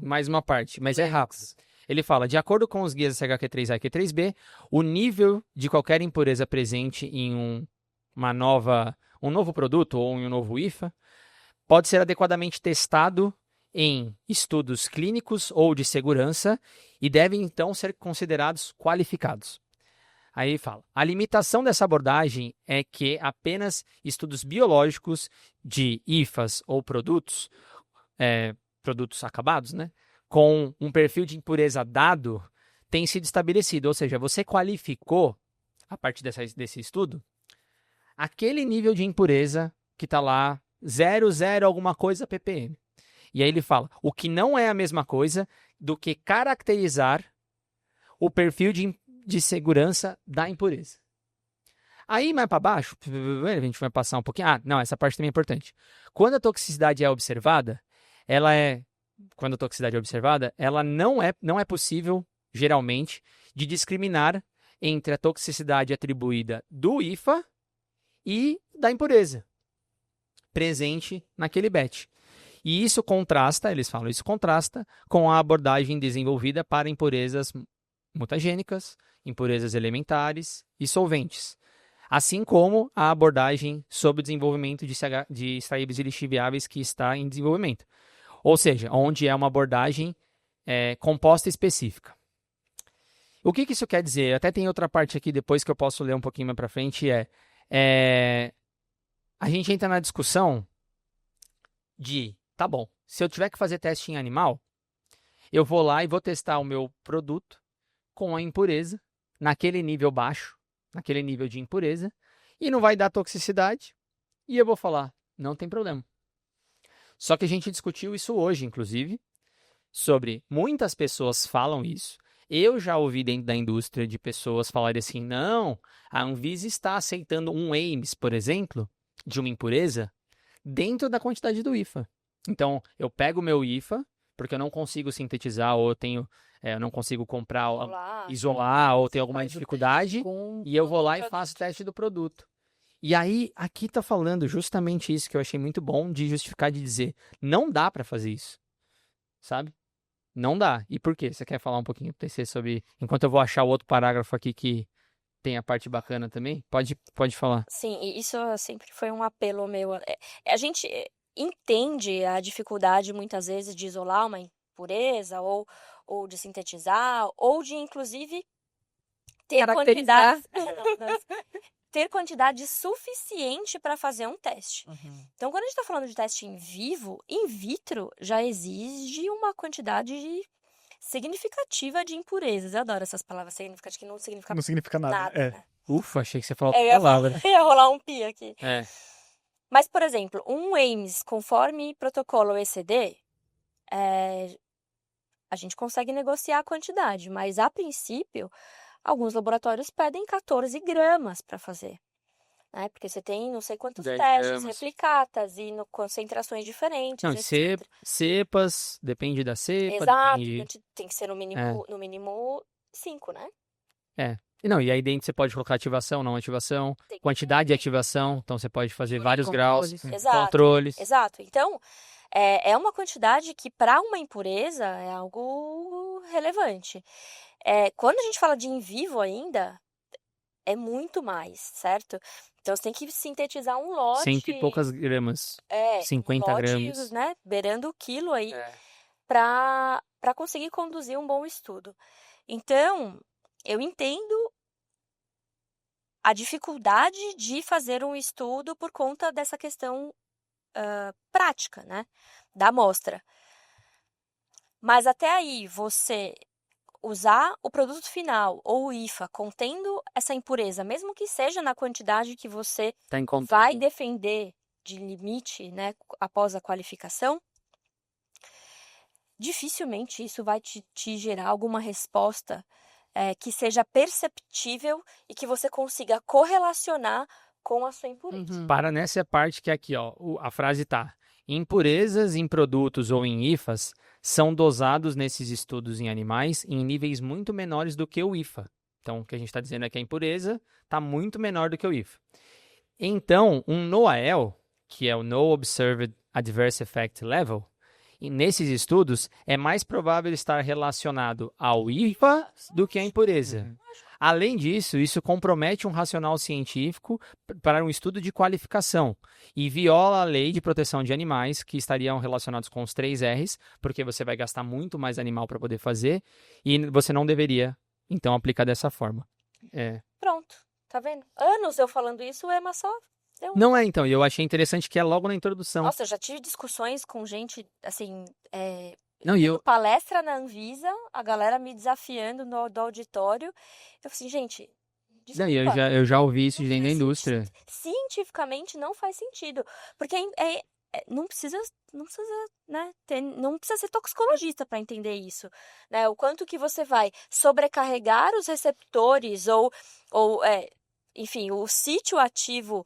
mais uma parte, mas é rápido. Ele fala, de acordo com os guias SHQ3A e Q3B, o nível de qualquer impureza presente em um novo produto ou em um novo IFA pode ser adequadamente testado em estudos clínicos ou de segurança e devem, então, ser considerados qualificados. Aí ele fala, a limitação dessa abordagem é que apenas estudos biológicos de IFAs ou produtos acabados, né, com um perfil de impureza dado, tem sido estabelecido. Ou seja, você qualificou, a partir desse estudo, aquele nível de impureza que está lá, 0,0 alguma coisa ppm. E aí ele fala, o que não é a mesma coisa do que caracterizar o perfil de segurança da impureza. Aí, mais para baixo, a gente vai passar um pouquinho. Não, essa parte também é importante. Quando a toxicidade é observada, ela não é possível, geralmente, de discriminar entre a toxicidade atribuída do IFA e da impureza presente naquele batch. E isso contrasta, eles falam, isso contrasta com a abordagem desenvolvida para impurezas mutagênicas, impurezas elementares e solventes, assim como a abordagem sobre o desenvolvimento de extraíveis e lixiviáveis que está em desenvolvimento. Ou seja, onde é uma abordagem composta específica. O que isso quer dizer? Até tem outra parte aqui depois que eu posso ler um pouquinho mais para frente, a gente entra na discussão de, tá bom, se eu tiver que fazer teste em animal, eu vou lá e vou testar o meu produto com a impureza, naquele nível baixo, naquele nível de impureza, e não vai dar toxicidade, e eu vou falar, não tem problema. Só que a gente discutiu isso hoje, inclusive, sobre muitas pessoas falam isso. Eu já ouvi dentro da indústria de pessoas falarem assim, não, a Anvisa está aceitando um AIMS, por exemplo, de uma impureza, dentro da quantidade do IFA. Então, eu pego o meu IFA, porque eu não consigo sintetizar, ou eu não consigo comprar, isolar, ou tenho alguma dificuldade, e eu vou lá e faço o teste do produto. E aí, aqui está falando justamente isso que eu achei muito bom de justificar, de dizer, não dá para fazer isso, sabe? Não dá. E por quê? Você quer falar um pouquinho, TC, sobre... Enquanto eu vou achar o outro parágrafo aqui que tem a parte bacana também? Pode falar. Sim, e isso sempre foi um apelo meu. A gente entende a dificuldade, muitas vezes, de isolar uma impureza, ou de sintetizar, ou de, inclusive, ter Caracterizar. ter quantidade suficiente para fazer um teste. Uhum. Então, quando a gente está falando de teste in vitro, já exige uma quantidade significativa de impurezas. Eu adoro essas palavras significativas, que não significa Não significa nada. né? Ufa, achei que você falou outra palavra. Ia rolar um pi aqui. É. Mas, por exemplo, um AIMS conforme protocolo OECD, a gente consegue negociar a quantidade, mas a princípio, alguns laboratórios pedem 14 gramas para fazer. Né? Porque você tem não sei quantos 10 testes, gramas. replicatas e concentrações diferentes, Não, etc. cepas, depende da cepa, Exato, depende... tem que ser no mínimo 5, né? Não, e aí dentro você pode colocar ativação, não ativação, Tem que quantidade de ter. ativação, então você pode fazer vários graus, Controles. Exato, controles. exato. Então, é uma quantidade que para uma impureza é algo relevante. Quando a gente fala de in vivo ainda, é muito mais, certo? Então você tem que sintetizar um lote. 100 e poucas gramas, um 50 lote, gramas. né, beirando o quilo aí, É. para conseguir conduzir um bom estudo. Então, eu entendo a dificuldade de fazer um estudo por conta dessa questão prática, né, da amostra. Mas até aí, você usar o produto final ou o IFA contendo essa impureza, mesmo que seja na quantidade que você Tá em conta. vai defender de limite, né, após a qualificação, dificilmente isso vai te gerar alguma resposta que seja perceptível e que você consiga correlacionar com a sua impureza. Para nessa parte que é aqui, ó, a frase tá: impurezas em produtos ou em IFAs são dosados nesses estudos em animais em níveis muito menores do que o IFA. Então, o que a gente está dizendo é que a impureza está muito menor do que o IFA. Então, um NOAEL, que é o No Observed Adverse Effect Level, e nesses estudos é mais provável estar relacionado ao IFA do que à impureza. Além disso, isso compromete um racional científico para um estudo de qualificação e viola a lei de proteção de animais, que estariam relacionados com os 3 R's, porque você vai gastar muito mais animal para poder fazer e você não deveria, então, aplicar dessa forma. Pronto, tá vendo? Anos eu falando isso, o Ema só deu Não é, então, e eu achei interessante que é logo na introdução. Nossa, eu já tive discussões com gente, assim, Não, e dando palestra na Anvisa, a galera me desafiando do auditório. Eu falei assim, gente, Não, e desculpa, eu já ouvi isso não de dentro da faz indústria. cientificamente não faz sentido. Porque não precisa, né, não precisa ser toxicologista para entender isso, né? O quanto que você vai sobrecarregar os receptores ou enfim, o sítio ativo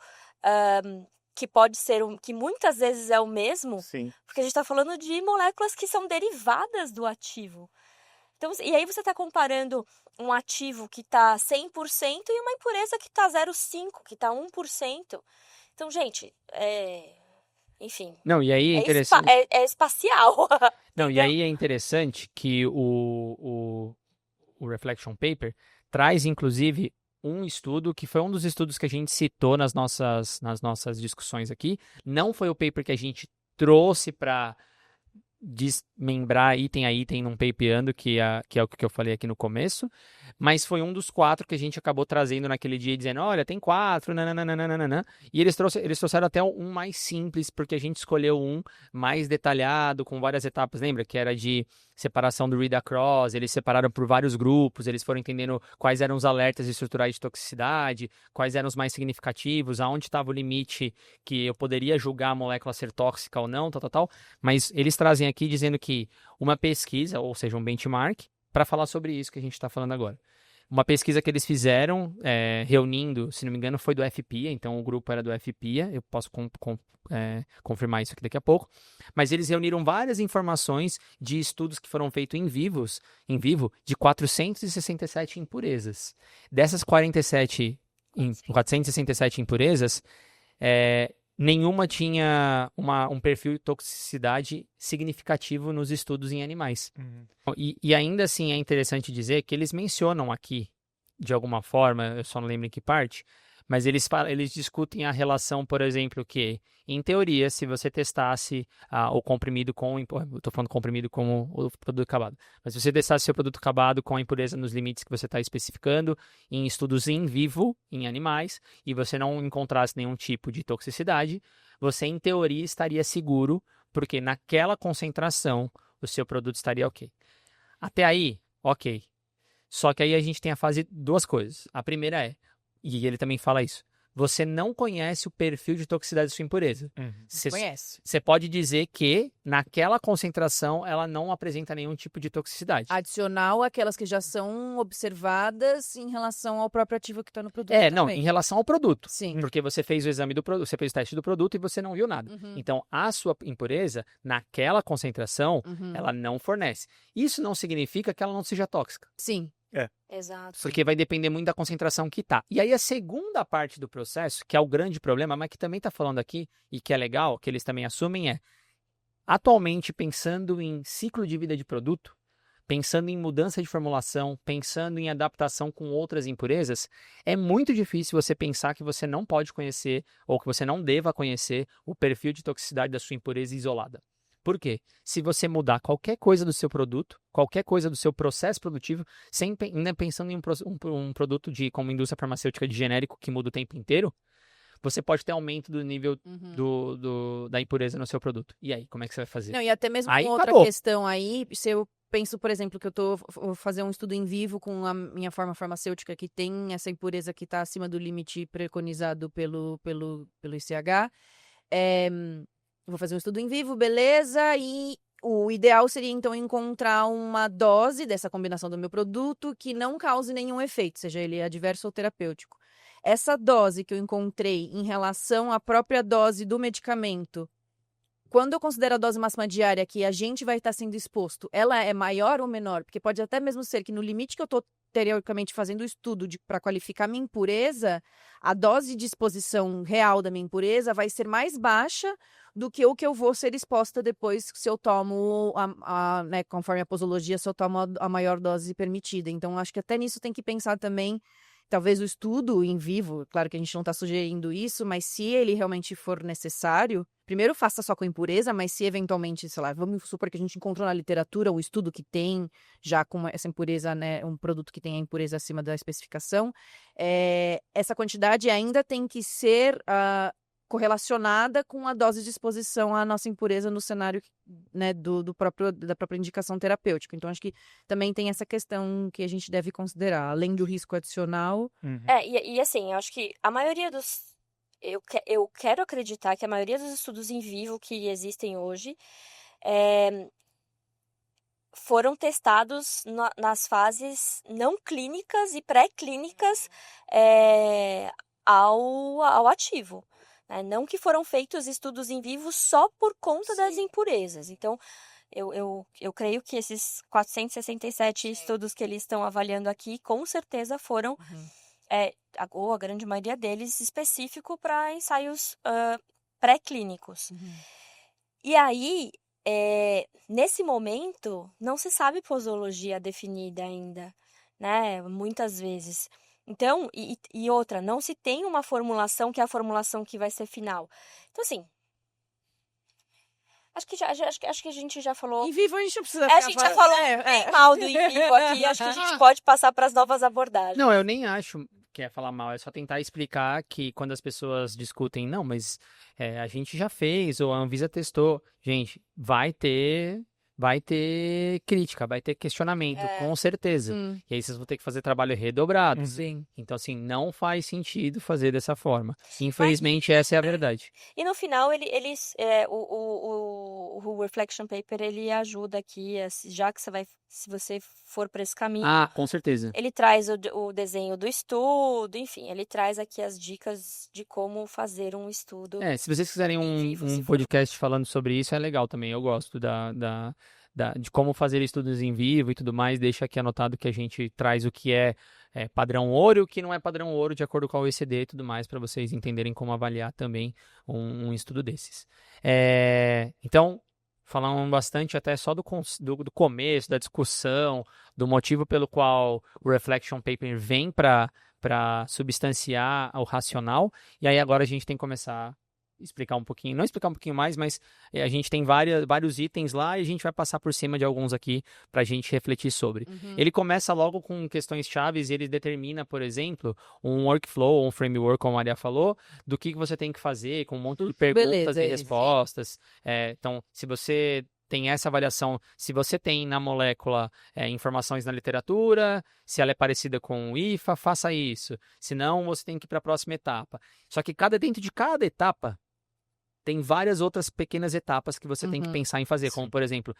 que pode ser que muitas vezes é o mesmo, Sim. porque a gente está falando de moléculas que são derivadas do ativo. Então, e aí você está comparando um ativo que está 100% e uma impureza que está 0,5%, que está 1%. Então, gente, enfim, Não, e aí é interessante. é espacial. Não, e aí é interessante que o Reflection Paper traz, inclusive, um estudo que foi um dos estudos que a gente citou nas nossas discussões aqui. Não foi o paper que a gente trouxe para desmembrar item a item num papeando, que é o que eu falei aqui no começo, mas foi um dos 4 que a gente acabou trazendo naquele dia, dizendo, olha, tem 4, nananana, e eles trouxeram até um mais simples, porque a gente escolheu um mais detalhado, com várias etapas, lembra? Que era de separação do read across, eles separaram por vários grupos, eles foram entendendo quais eram os alertas estruturais de toxicidade, quais eram os mais significativos, aonde estava o limite que eu poderia julgar a molécula ser tóxica ou não, tal, mas eles trazem aqui dizendo que uma pesquisa, ou seja, um benchmark, para falar sobre isso que a gente está falando agora. Uma pesquisa que eles fizeram, reunindo, se não me engano, foi do FPIA, então o grupo era do FPIA, eu posso confirmar isso aqui daqui a pouco, mas eles reuniram várias informações de estudos que foram feitos em vivo de 467 impurezas. Dessas 467 impurezas, nenhuma tinha um perfil de toxicidade significativo nos estudos em animais. E ainda assim é interessante dizer que eles mencionam aqui, de alguma forma, eu só não lembro em que parte, mas eles discutem a relação, por exemplo, que, em teoria, se você testasse o comprimido com... Eu estou falando comprimido com o produto acabado. Mas se você testasse seu produto acabado com a impureza nos limites que você está especificando, em estudos em vivo, em animais, e você não encontrasse nenhum tipo de toxicidade, você, em teoria, estaria seguro, porque naquela concentração o seu produto estaria ok. Até aí, ok. Só que aí a gente tem a fase 2 coisas. A primeira e ele também fala isso, você não conhece o perfil de toxicidade da sua impureza. Conhece. Você pode dizer que, naquela concentração, ela não apresenta nenhum tipo de toxicidade. Adicional àquelas que já são observadas em relação ao próprio ativo que está no produto Não, também. em relação ao produto. Sim. Porque você fez o exame do produto, você fez o teste do produto e você não viu nada. Uhum. Então, a sua impureza, naquela concentração, Uhum. ela não fornece. Isso não significa que ela não seja tóxica. Sim. Exato. Porque vai depender muito da concentração que tá. E aí a segunda parte do processo, que é o grande problema, mas que também está falando aqui, e que é legal, que eles também assumem, é, atualmente, pensando em ciclo de vida de produto, pensando em mudança de formulação, pensando em adaptação com outras impurezas, é muito difícil você pensar que você não pode conhecer, ou que você não deva conhecer, o perfil de toxicidade da sua impureza isolada. Por quê? Se você mudar qualquer coisa do seu produto, qualquer coisa do seu processo produtivo, ainda pensando em um produto como indústria farmacêutica de genérico que muda o tempo inteiro, você pode ter aumento do nível da impureza no seu produto. E aí, como é que você vai fazer? Não, e até mesmo Aí com outra acabou. questão aí, se eu penso, por exemplo, que vou fazer um estudo em vivo com a minha forma farmacêutica que tem essa impureza que está acima do limite preconizado pelo ICH, vou fazer um estudo em vivo, beleza, e o ideal seria, então, encontrar uma dose dessa combinação do meu produto que não cause nenhum efeito, seja ele adverso ou terapêutico. Essa dose que eu encontrei em relação à própria dose do medicamento, quando eu considero a dose máxima diária que a gente vai estar sendo exposto, ela é maior ou menor? Porque pode até mesmo ser que no limite que eu estou teoricamente fazendo o estudo para qualificar minha impureza, a dose de exposição real da minha impureza vai ser mais baixa do que o que eu vou ser exposta depois se eu tomo, né, conforme a posologia, se eu tomo a maior dose permitida. Então, acho que até nisso tem que pensar também, talvez o estudo em vivo, claro que a gente não está sugerindo isso, mas se ele realmente for necessário, primeiro faça só com impureza, mas se eventualmente, sei lá, vamos supor que a gente encontrou na literatura um estudo que tem já com essa impureza, né, um produto que tem a impureza acima da especificação, essa quantidade ainda tem que ser correlacionada com a dose de exposição à nossa impureza no cenário, né, da própria indicação terapêutica. Então, acho que também tem essa questão que a gente deve considerar, além do risco adicional. E assim, eu acho que a maioria dos... Eu quero acreditar que a maioria dos estudos em vivo que existem hoje foram testados nas fases não clínicas e pré-clínicas ao ativo. Não que foram feitos estudos em vivo só por conta das impurezas. Então, eu creio que esses 467 estudos que eles estão avaliando aqui, com certeza foram, ou a grande maioria deles, específico para ensaios pré-clínicos. E aí, nesse momento, não se sabe posologia definida ainda, né? Muitas vezes. Então, e outra, não se tem uma formulação que é a formulação que vai ser final. Então, assim, acho que a gente já falou... Em vivo a gente não precisa a gente já falou bem mal do em vivo aqui, acho que a gente pode passar para as novas abordagens. Não, eu nem acho que é falar mal, é só tentar explicar que quando as pessoas discutem, não, mas a gente já fez, ou a Anvisa testou. Gente, vai ter crítica, vai ter questionamento, com certeza. E aí vocês vão ter que fazer trabalho redobrado. Sim. Então, assim, não faz sentido fazer dessa forma. Infelizmente, essa é a verdade. E no final, o Reflection Paper, ele ajuda aqui, já que se você for para esse caminho... Com certeza. Ele traz o desenho do estudo, enfim, ele traz aqui as dicas de como fazer um estudo. Se vocês quiserem um podcast falando sobre isso, é legal também. Eu gosto de como fazer estudos em vivo e tudo mais. Deixa aqui anotado que a gente traz o que é padrão ouro e o que não é padrão ouro, de acordo com a OECD e tudo mais, para vocês entenderem como avaliar também um estudo desses. Então, falamos bastante até só do começo, da discussão, do motivo pelo qual o Reflection Paper vem para substanciar o racional. E aí agora a gente tem que começar a explicar um pouquinho, não explicar um pouquinho mais, mas a gente tem vários itens lá e a gente vai passar por cima de alguns aqui para a gente refletir sobre. Ele começa logo com questões chaves e ele determina, por exemplo, um workflow, um framework, como a Maria falou, do que você tem que fazer, com um monte de perguntas e respostas. Então, se você tem essa avaliação, se você tem na molécula informações na literatura, se ela é parecida com o IFA, faça isso. Se não, você tem que ir para a próxima etapa. Só que dentro de cada etapa, tem várias outras pequenas etapas que você tem que pensar em fazer, como, por exemplo,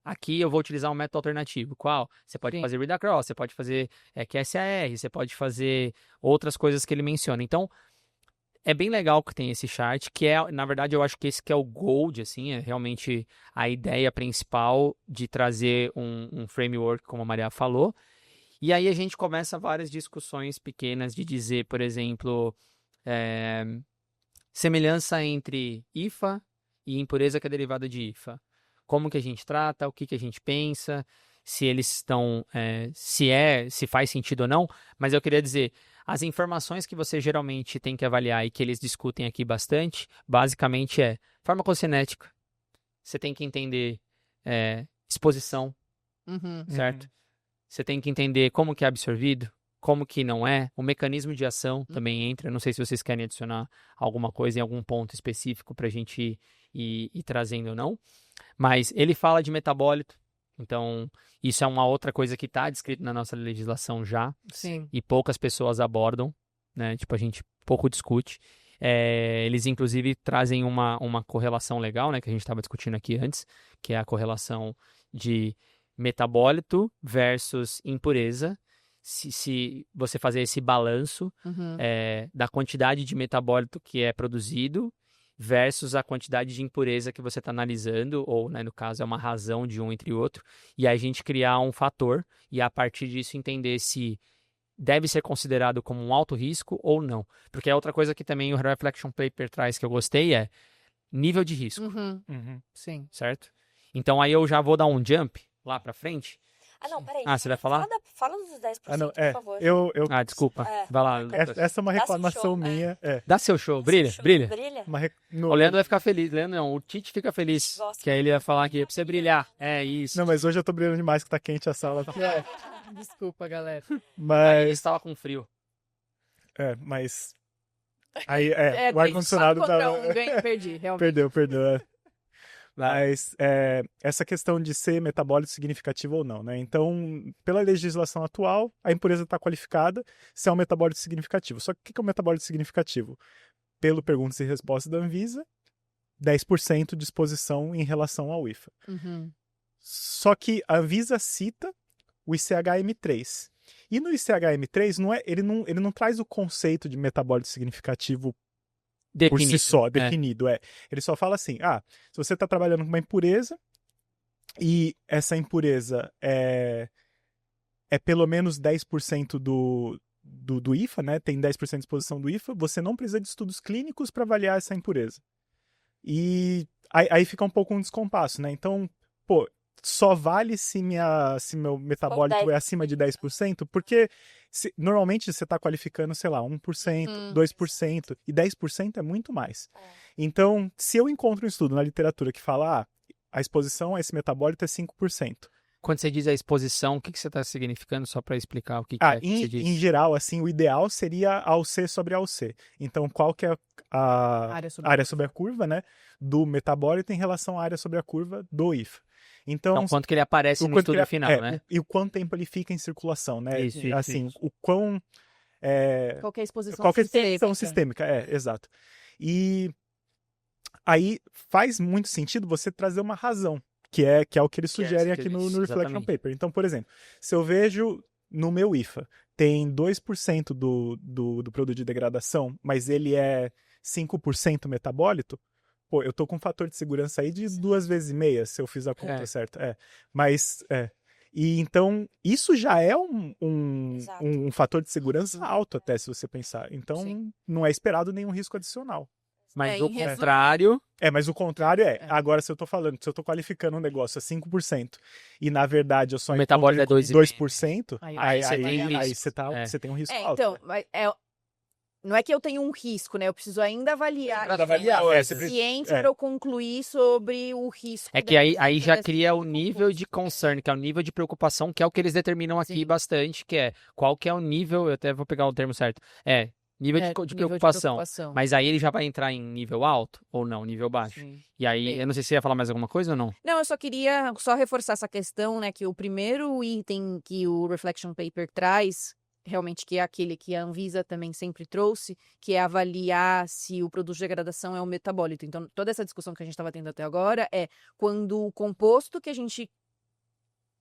aqui eu vou utilizar um método alternativo. Qual? Você pode fazer read across, você pode fazer QSAR, você pode fazer outras coisas que ele menciona. Então, é bem legal que tem esse chart, que na verdade, eu acho que esse que é o gold, assim, é realmente a ideia principal de trazer um framework, como a Maria falou. E aí a gente começa várias discussões pequenas de dizer, por exemplo, semelhança entre IFA e impureza que é derivada de IFA. Como que a gente trata, o que a gente pensa, se eles estão, se faz sentido ou não. Mas eu queria dizer, as informações que você geralmente tem que avaliar e que eles discutem aqui bastante, basicamente farmacocinética. Você tem que entender exposição, certo? Você tem que entender como que é absorvido, como que não é, o mecanismo de ação também entra. Não sei se vocês querem adicionar alguma coisa em algum ponto específico para a gente ir trazendo ou não. Mas ele fala de metabólito, então isso é uma outra coisa que está descrito na nossa legislação já. Sim. E poucas pessoas abordam, né? Tipo, a gente pouco discute. Eles, inclusive, trazem uma correlação legal, né? Que a gente estava discutindo aqui antes, que é a correlação de metabólito versus impureza. Se você fazer esse balanço da quantidade de metabólito que é produzido versus a quantidade de impureza que você está analisando, ou, né, no caso, é uma razão de um entre outro, e aí a gente criar um fator e, a partir disso, entender se deve ser considerado como um alto risco ou não. Porque é outra coisa que também o Reflection Paper traz que eu gostei é nível de risco. Sim. Certo? Então, aí eu já vou dar um jump lá para frente. Não, peraí. Você vai falar? Fala dos 10%, não, por favor. Desculpa. Vai lá, Lucas. Essa é uma reclamação minha. Dá seu show. Brilha. O Leandro vai ficar feliz. Leandro não, o Tite fica feliz. Gosto. Que aí ele ia falar que é pra você brilhar. É isso. Não, mas hoje eu tô brilhando demais que tá quente a sala. Desculpa, galera. Aí Mas. ele estava com frio. Mas. Aí, o ar-condicionado contra tá. Perdi, realmente. Perdeu. Mas essa questão de ser metabólito significativo ou não, né? Então, pela legislação atual, a impureza está qualificada se é um metabólito significativo. Só que o que é um metabólito significativo? Pelo perguntas e respostas da Anvisa, 10% de exposição em relação ao IFA. Só que a Anvisa cita o ICHM3. E no ICHM3, ele não traz o conceito de metabólito significativo por si só, definido. Ele só fala assim, se você está trabalhando com uma impureza e essa impureza é pelo menos 10% do IFA, né? Tem 10% de exposição do IFA, você não precisa de estudos clínicos para avaliar essa impureza. E aí fica um pouco um descompasso, né? Então, só vale se meu metabólito é acima de 10%, porque normalmente você está qualificando, sei lá, 1%, 2%, e 10% é muito mais. Então, se eu encontro um estudo na literatura que fala, a exposição a esse metabólito é 5%. Quando você diz a exposição, o que você está significando, só para explicar o que é que você diz? Em geral, assim, o ideal seria AUC sobre AUC. Então, qual que é a área sobre a curva, né, do metabólito em relação à área sobre a curva do IFA. Então, quanto que ele aparece no estudo final, né? E o quanto tempo ele fica em circulação, né? Isso. O quão... Qualquer exposição sistêmica, exato. E aí faz muito sentido você trazer uma razão, que é o que eles sugerem aqui no Reflection Paper. Então, por exemplo, se eu vejo no meu IFA, tem 2% do produto de degradação, mas ele é 5% metabólito, eu tô com um fator de segurança aí de 2,5 vezes, se eu fiz a conta certa. E então, isso já é um fator de segurança alto até, se você pensar. Então, não é esperado nenhum risco adicional. Mas o contrário... mas o contrário agora se eu tô qualificando um negócio a 5%, e na verdade eu só o metabólito é 2%, aí você tem um risco alto. Então, não é que eu tenho um risco, né? Eu preciso ainda avaliar o suficiente para eu concluir sobre o risco. É que aí já cria o nível de concern, que é o nível de preocupação, que é o que eles determinam aqui bastante, que é qual que é o nível, eu até vou pegar o termo certo, Nível de nível preocupação. Mas aí ele já vai entrar em nível alto ou não, nível baixo? Sim. E aí, eu não sei se você ia falar mais alguma coisa ou não. Não, eu só queria reforçar essa questão, né, que o primeiro item que o Reflection Paper traz, realmente que é aquele que a Anvisa também sempre trouxe, que é avaliar se o produto de degradação é um metabólito. Então, toda essa discussão que a gente estava tendo até agora é quando o composto que a gente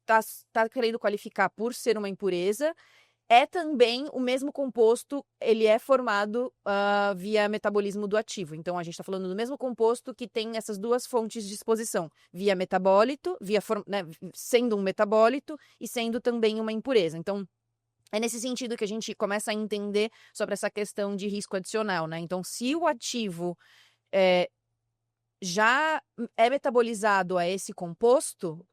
tá querendo qualificar por ser uma impureza é também o mesmo composto, ele é formado via metabolismo do ativo. Então, a gente está falando do mesmo composto que tem essas duas fontes de exposição, via metabólito, sendo um metabólito e sendo também uma impureza. Então, é nesse sentido que a gente começa a entender sobre essa questão de risco adicional, né? Então, se o ativo já é metabolizado a esse composto,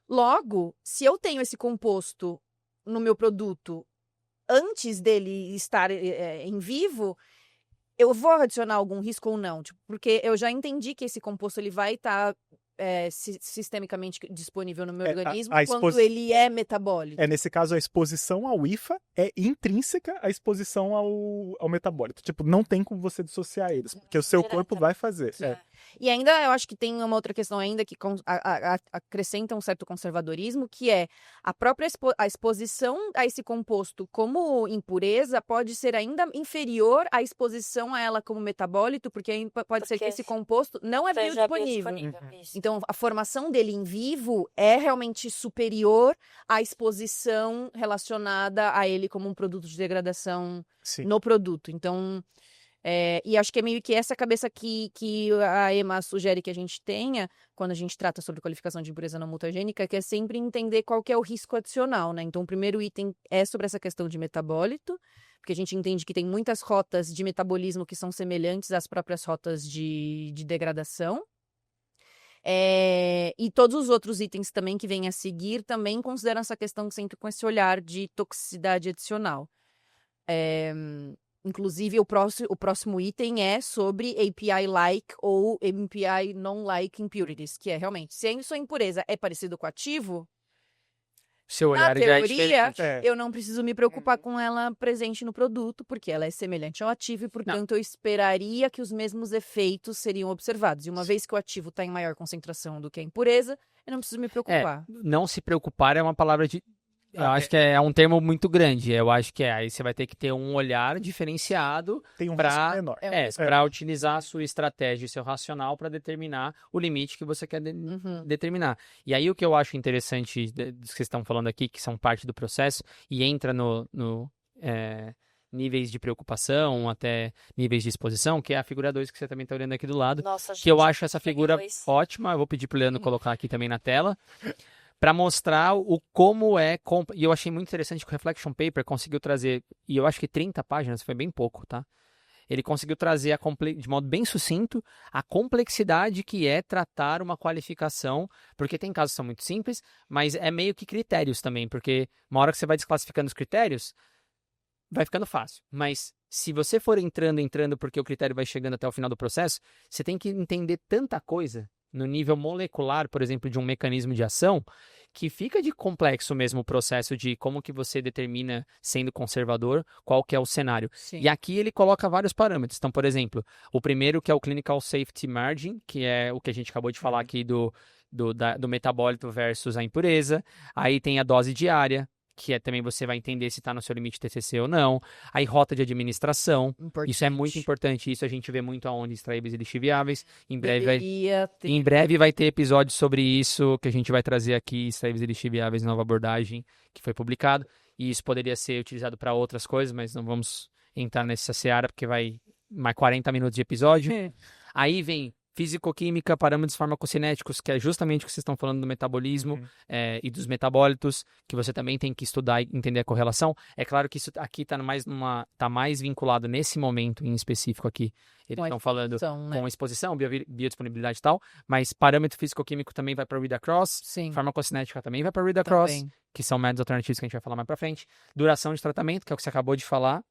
logo, se eu tenho esse composto no meu produto antes dele estar em vivo, eu vou adicionar algum risco ou não? Tipo, porque eu já entendi que esse composto ele vai estar sistemicamente disponível no meu organismo quando ele é metabólico. Nesse caso, a exposição ao IFA é intrínseca à exposição ao metabólito. Tipo, não tem como você dissociar eles, porque o seu corpo vai fazer. E ainda eu acho que tem uma outra questão ainda que acrescenta um certo conservadorismo, que é a própria a exposição a esse composto como impureza pode ser ainda inferior à exposição a ela como metabólito, porque pode ser que esse composto não é biodisponível. Então, a formação dele em vivo é realmente superior à exposição relacionada a ele como um produto de degradação no produto. Então, e acho que é meio que essa cabeça que a EMA sugere que a gente tenha quando a gente trata sobre qualificação de impureza não mutagênica, que é sempre entender qual que é o risco adicional, né? Então, o primeiro item é sobre essa questão de metabólito, porque a gente entende que tem muitas rotas de metabolismo que são semelhantes às próprias rotas de degradação. E todos os outros itens também que vêm a seguir também consideram essa questão sempre com esse olhar de toxicidade adicional. Inclusive, o próximo item é sobre API-like ou API non-like impurities, que é realmente, se a sua impureza é parecido com o ativo, seu olhar na teoria, já é diferente. eu não preciso me preocupar com ela presente no produto, porque ela é semelhante ao ativo e, portanto, eu esperaria que os mesmos efeitos seriam observados. E uma vez que o ativo está em maior concentração do que a impureza, eu não preciso me preocupar. Não se preocupar é uma palavra de... Eu acho que é um termo muito grande. Eu acho que aí você vai ter que ter um olhar diferenciado risco menor. Para utilizar a sua estratégia e seu racional para determinar o limite que você quer determinar. E aí o que eu acho interessante dos que vocês estão falando aqui, que são parte do processo, e entra no níveis de preocupação, até níveis de exposição, que é a figura 2 que você também está olhando aqui do lado. Nossa, gente, que eu acho essa figura ótima. Eu vou pedir para o Leandro colocar aqui também na tela. Para mostrar como é... E eu achei muito interessante que o Reflection Paper conseguiu trazer, e eu acho que 30 páginas, foi bem pouco, tá? Ele conseguiu trazer de modo bem sucinto a complexidade que é tratar uma qualificação, porque tem casos que são muito simples, mas é meio que critérios também, porque uma hora que você vai desclassificando os critérios, vai ficando fácil. Mas se você for entrando, porque o critério vai chegando até o final do processo, você tem que entender tanta coisa no nível molecular, por exemplo, de um mecanismo de ação, que fica de complexo mesmo o processo de como que você determina, sendo conservador, qual que é o cenário. Sim. E aqui ele coloca vários parâmetros. Então, por exemplo, o primeiro que é o Clinical Safety Margin, que é o que a gente acabou de falar aqui do metabólito versus a impureza. Aí tem a dose diária, que também você vai entender se está no seu limite TCC ou não. Aí rota de administração, isso é muito importante, isso a gente vê muito aonde extraíveis e lixiviáveis. Em breve vai ter episódio sobre isso, que a gente vai trazer aqui, extraíveis e lixiviáveis, nova abordagem, que foi publicado. E isso poderia ser utilizado para outras coisas, mas não vamos entrar nessa seara, porque vai mais 40 minutos de episódio. Aí vem fisicoquímica, parâmetros farmacocinéticos, que é justamente o que vocês estão falando do metabolismo e dos metabólitos, que você também tem que estudar e entender a correlação. É claro que isso aqui está mais vinculado nesse momento em específico aqui. Eles estão falando com exposição, biodisponibilidade e tal, mas parâmetro fisicoquímico também vai para o read-across, farmacocinética também vai para o read-across, que são métodos alternativos que a gente vai falar mais para frente. Duração de tratamento, que é o que você acabou de falar,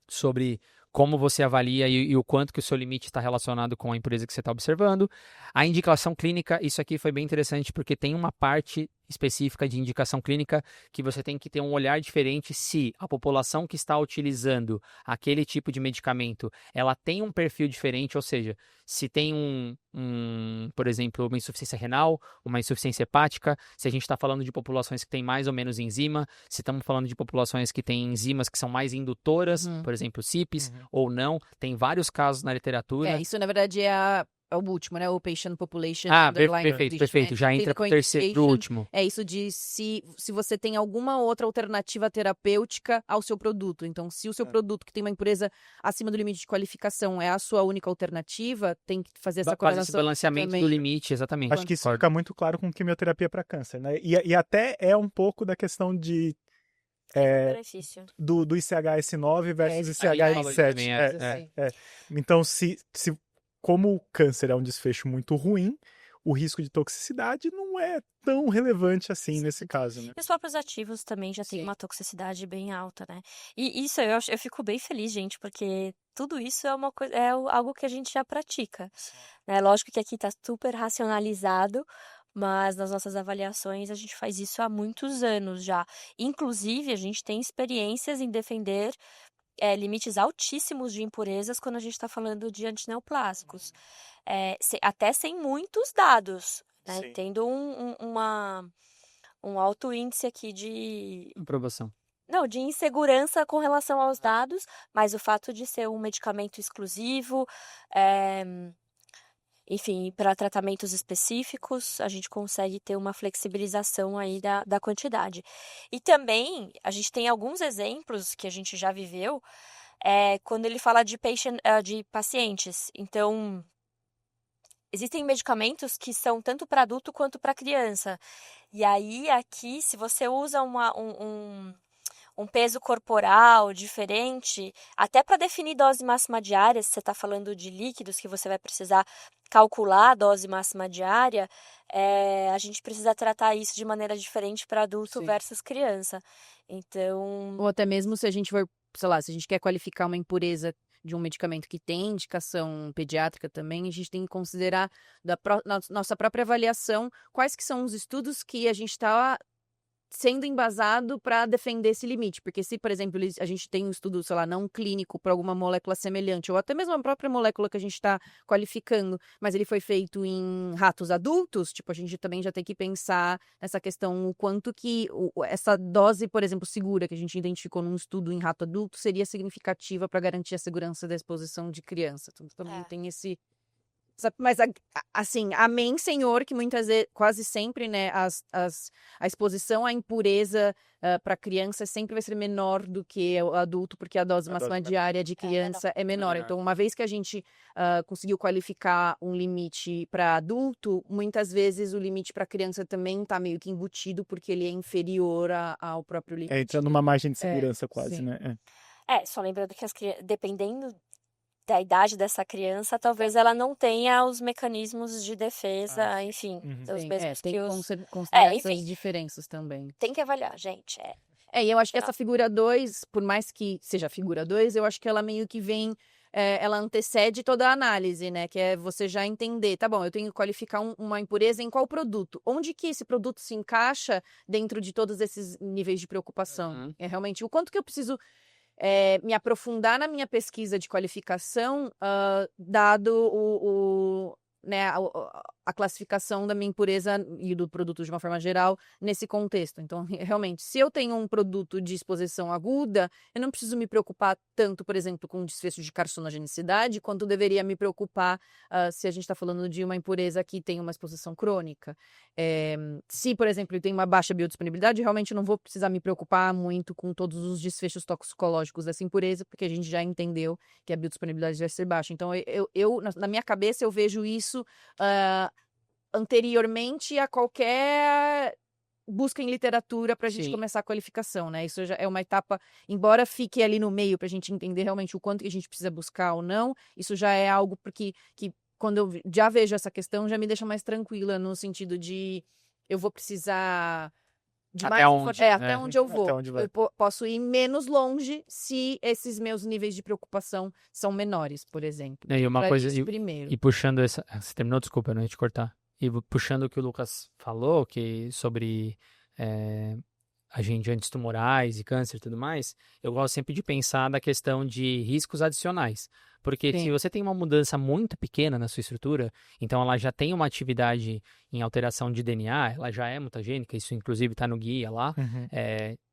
sobre como você avalia e o quanto que o seu limite está relacionado com a impureza que você está observando. A indicação clínica, isso aqui foi bem interessante porque tem uma parte específica de indicação clínica que você tem que ter um olhar diferente se a população que está utilizando aquele tipo de medicamento, ela tem um perfil diferente, ou seja, se tem por exemplo, uma insuficiência renal, uma insuficiência hepática, se a gente está falando de populações que têm mais ou menos enzima, se estamos falando de populações que têm enzimas que são mais indutoras, por exemplo, CIPs, ou não, tem vários casos na literatura. Isso na verdade é o último, né? O Patient Population Underlying Condition, perfeito. Já entra pro terceiro, último. É isso de se você tem alguma outra alternativa terapêutica ao seu produto. Então, se o seu produto que tem uma impureza acima do limite de qualificação é a sua única alternativa, tem que fazer essa correlação. Esse balanceamento também do limite, exatamente. Acho que isso fica muito claro com quimioterapia para câncer, né? E até é um pouco da questão de do ICH-S9 versus ICH-S7. Então, se como o câncer é um desfecho muito ruim, o risco de toxicidade não é tão relevante assim nesse caso, né? E os próprios ativos também já têm uma toxicidade bem alta, né? E isso eu fico bem feliz, gente, porque tudo isso é uma coisa, algo que a gente já pratica, né? Lógico que aqui está super racionalizado, mas nas nossas avaliações a gente faz isso há muitos anos já. Inclusive, a gente tem experiências em defender limites altíssimos de impurezas quando a gente está falando de antineoplásicos. Até sem muitos dados, né? Tendo um alto índice aqui de aprovação. Não, de insegurança com relação aos dados, mas o fato de ser um medicamento exclusivo, enfim, para tratamentos específicos, a gente consegue ter uma flexibilização aí da quantidade. E também, a gente tem alguns exemplos que a gente já viveu, quando ele fala de pacientes. Então, existem medicamentos que são tanto para adulto quanto para criança. E aí, aqui, se você usa um peso corporal diferente, até para definir dose máxima diária, se você está falando de líquidos que você vai precisar calcular a dose máxima diária, a gente precisa tratar isso de maneira diferente para adulto versus criança. Então... Ou até mesmo se a gente for, sei lá, se a gente quer qualificar uma impureza de um medicamento que tem indicação pediátrica também, a gente tem que considerar na nossa própria avaliação quais que são os estudos que a gente está sendo embasado para defender esse limite. Porque se, por exemplo, a gente tem um estudo, sei lá, não clínico para alguma molécula semelhante, ou até mesmo a própria molécula que a gente está qualificando, mas ele foi feito em ratos adultos, tipo, a gente também já tem que pensar nessa questão, o quanto que essa dose, por exemplo, segura que a gente identificou num estudo em rato adulto seria significativa para garantir a segurança da exposição de criança. Então, também tem esse... Mas, assim, amém, Senhor, que muitas vezes, quase sempre, né, a exposição à impureza para criança sempre vai ser menor do que o adulto, porque a dose máxima diária de criança é menor. Então, uma vez que a gente conseguiu qualificar um limite para adulto, muitas vezes o limite para criança também está meio que embutido, porque ele é inferior ao próprio limite. Entra numa margem de segurança quase, né? Só lembrando que dependendo da idade dessa criança, talvez ela não tenha os mecanismos de defesa, enfim, os mesmos tem que que considerar essas diferenças também. Tem que avaliar, gente. E eu acho que essa figura 2, por mais que seja a figura 2, eu acho que ela meio que vem, ela antecede toda a análise, né? Que é você já entender, tá bom, eu tenho que qualificar uma impureza em qual produto? Onde que esse produto se encaixa dentro de todos esses níveis de preocupação? É realmente o quanto que eu preciso me aprofundar na minha pesquisa de qualificação, dado né, a classificação da minha impureza e do produto de uma forma geral nesse contexto. Então, realmente, se eu tenho um produto de exposição aguda, eu não preciso me preocupar tanto, por exemplo, com o desfecho de carcinogenicidade, quanto deveria me preocupar se a gente está falando de uma impureza que tem uma exposição crônica. Se, por exemplo, eu tenho uma baixa biodisponibilidade, realmente eu não vou precisar me preocupar muito com todos os desfechos toxicológicos dessa impureza, porque a gente já entendeu que a biodisponibilidade vai ser baixa. Então, na minha cabeça, eu vejo isso anteriormente a qualquer busca em literatura para a gente começar a qualificação, né? Isso já é uma etapa, embora fique ali no meio para a gente entender realmente o quanto que a gente precisa buscar ou não, isso já é algo porque que quando eu já vejo essa questão, já me deixa mais tranquila no sentido de eu vou precisar de Até mais onde? até É. onde eu vou. Até onde vai. Eu posso ir menos longe se esses meus níveis de preocupação são menores, por exemplo. E uma Pra coisa, isso primeiro. e puxando essa. Você terminou? Desculpa, eu não ia te cortar. E puxando o que o Lucas falou, que sobre agentes antitumorais e câncer e tudo mais, eu gosto sempre de pensar na questão de riscos adicionais. Porque se Sim. você tem uma mudança muito pequena na sua estrutura, então ela já tem uma atividade em alteração de DNA, ela já é mutagênica, isso inclusive está no guia lá, Uhum.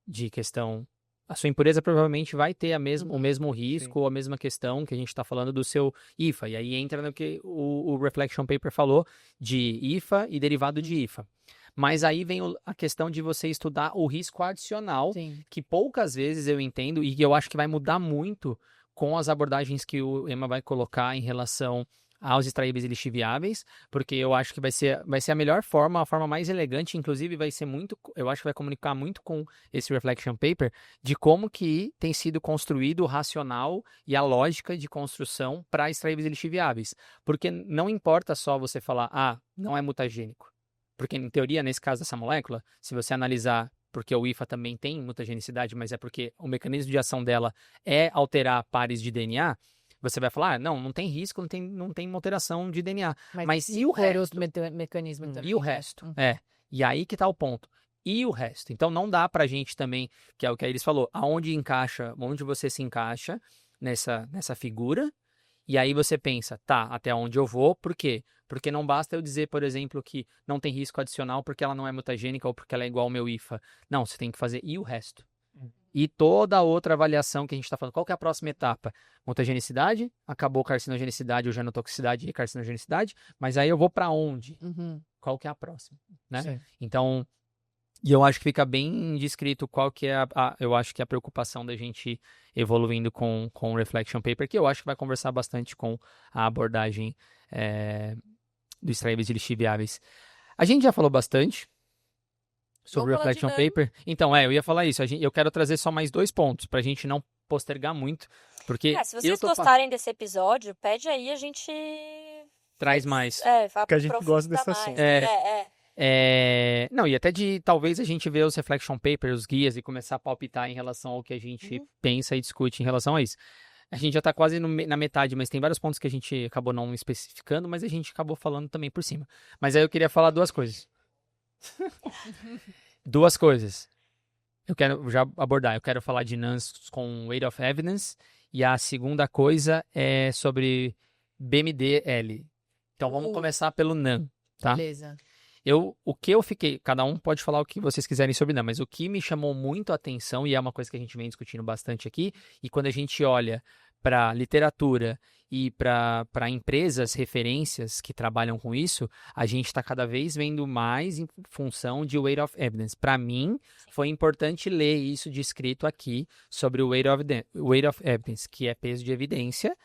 de questão. A sua impureza provavelmente vai ter o mesmo risco ou a mesma questão que a gente está falando do seu IFA. E aí entra no que o Reflection Paper falou de IFA e derivado de IFA. Mas aí vem a questão de você estudar o risco adicional, Sim. que poucas vezes eu entendo e que eu acho que vai mudar muito com as abordagens que o Emma vai colocar em relação aos extraíveis e lixiviáveis, porque eu acho que vai ser a melhor forma, a forma mais elegante, inclusive vai ser muito, eu acho que vai comunicar muito com esse Reflection Paper, de como que tem sido construído o racional e a lógica de construção para extraíveis e lixiviáveis. Porque não importa só você falar, não é mutagênico. Porque, em teoria, nesse caso dessa molécula, se você analisar, porque o IFA também tem mutagenicidade, mas é porque o mecanismo de ação dela é alterar pares de DNA, você vai falar, não tem risco, não tem alteração de DNA. Mas e o resto? Mecanismo também. E o resto? E aí que tá o ponto. E o resto? Então não dá pra gente também, que é o que a Iris falou, onde você se encaixa nessa figura, e aí você pensa, até onde eu vou, por quê? Porque não basta eu dizer, por exemplo, que não tem risco adicional porque ela não é mutagênica ou porque ela é igual ao meu IFA. Não, você tem que fazer e o resto. E toda a outra avaliação que a gente está falando. Qual que é a próxima etapa? Mutagenicidade, acabou carcinogenicidade ou genotoxicidade e carcinogenicidade, mas aí eu vou para onde? Qual que é a próxima? Né? Sim. Então, e eu acho que fica bem descrito qual que é eu acho que é a preocupação da gente evoluindo com o Reflection Paper, que eu acho que vai conversar bastante com a abordagem dos extraíveis e lixiviáveis. A gente já falou bastante sobre o Vamos falar de Reflection Paper. Então, eu ia falar isso. Eu quero trazer só mais 2 pontos, pra gente não postergar muito, porque se vocês gostarem desse episódio, pede aí, a gente traz mais. Porque a gente gosta desse assunto. Não, e até de talvez a gente ver os Reflection Papers, os guias, e começar a palpitar em relação ao que a gente pensa e discute em relação a isso. A gente já tá quase na metade, mas tem vários pontos que a gente acabou não especificando, mas a gente acabou falando também por cima. Mas aí eu queria falar 2 coisas. 2 coisas. Eu quero já abordar. Eu quero falar de NANs com Weight of Evidence. E a segunda coisa é sobre BMDL. Então vamos começar pelo NAN, tá? Beleza. O que eu fiquei, cada um pode falar o que vocês quiserem sobre NAN, mas o que me chamou muito a atenção, e é uma coisa que a gente vem discutindo bastante aqui, e quando a gente olha para literatura e para empresas, referências que trabalham com isso, a gente está cada vez vendo mais em função de Weight of Evidence. Para mim, foi importante ler isso descrito aqui sobre o Weight of Evidence, que é peso de evidência.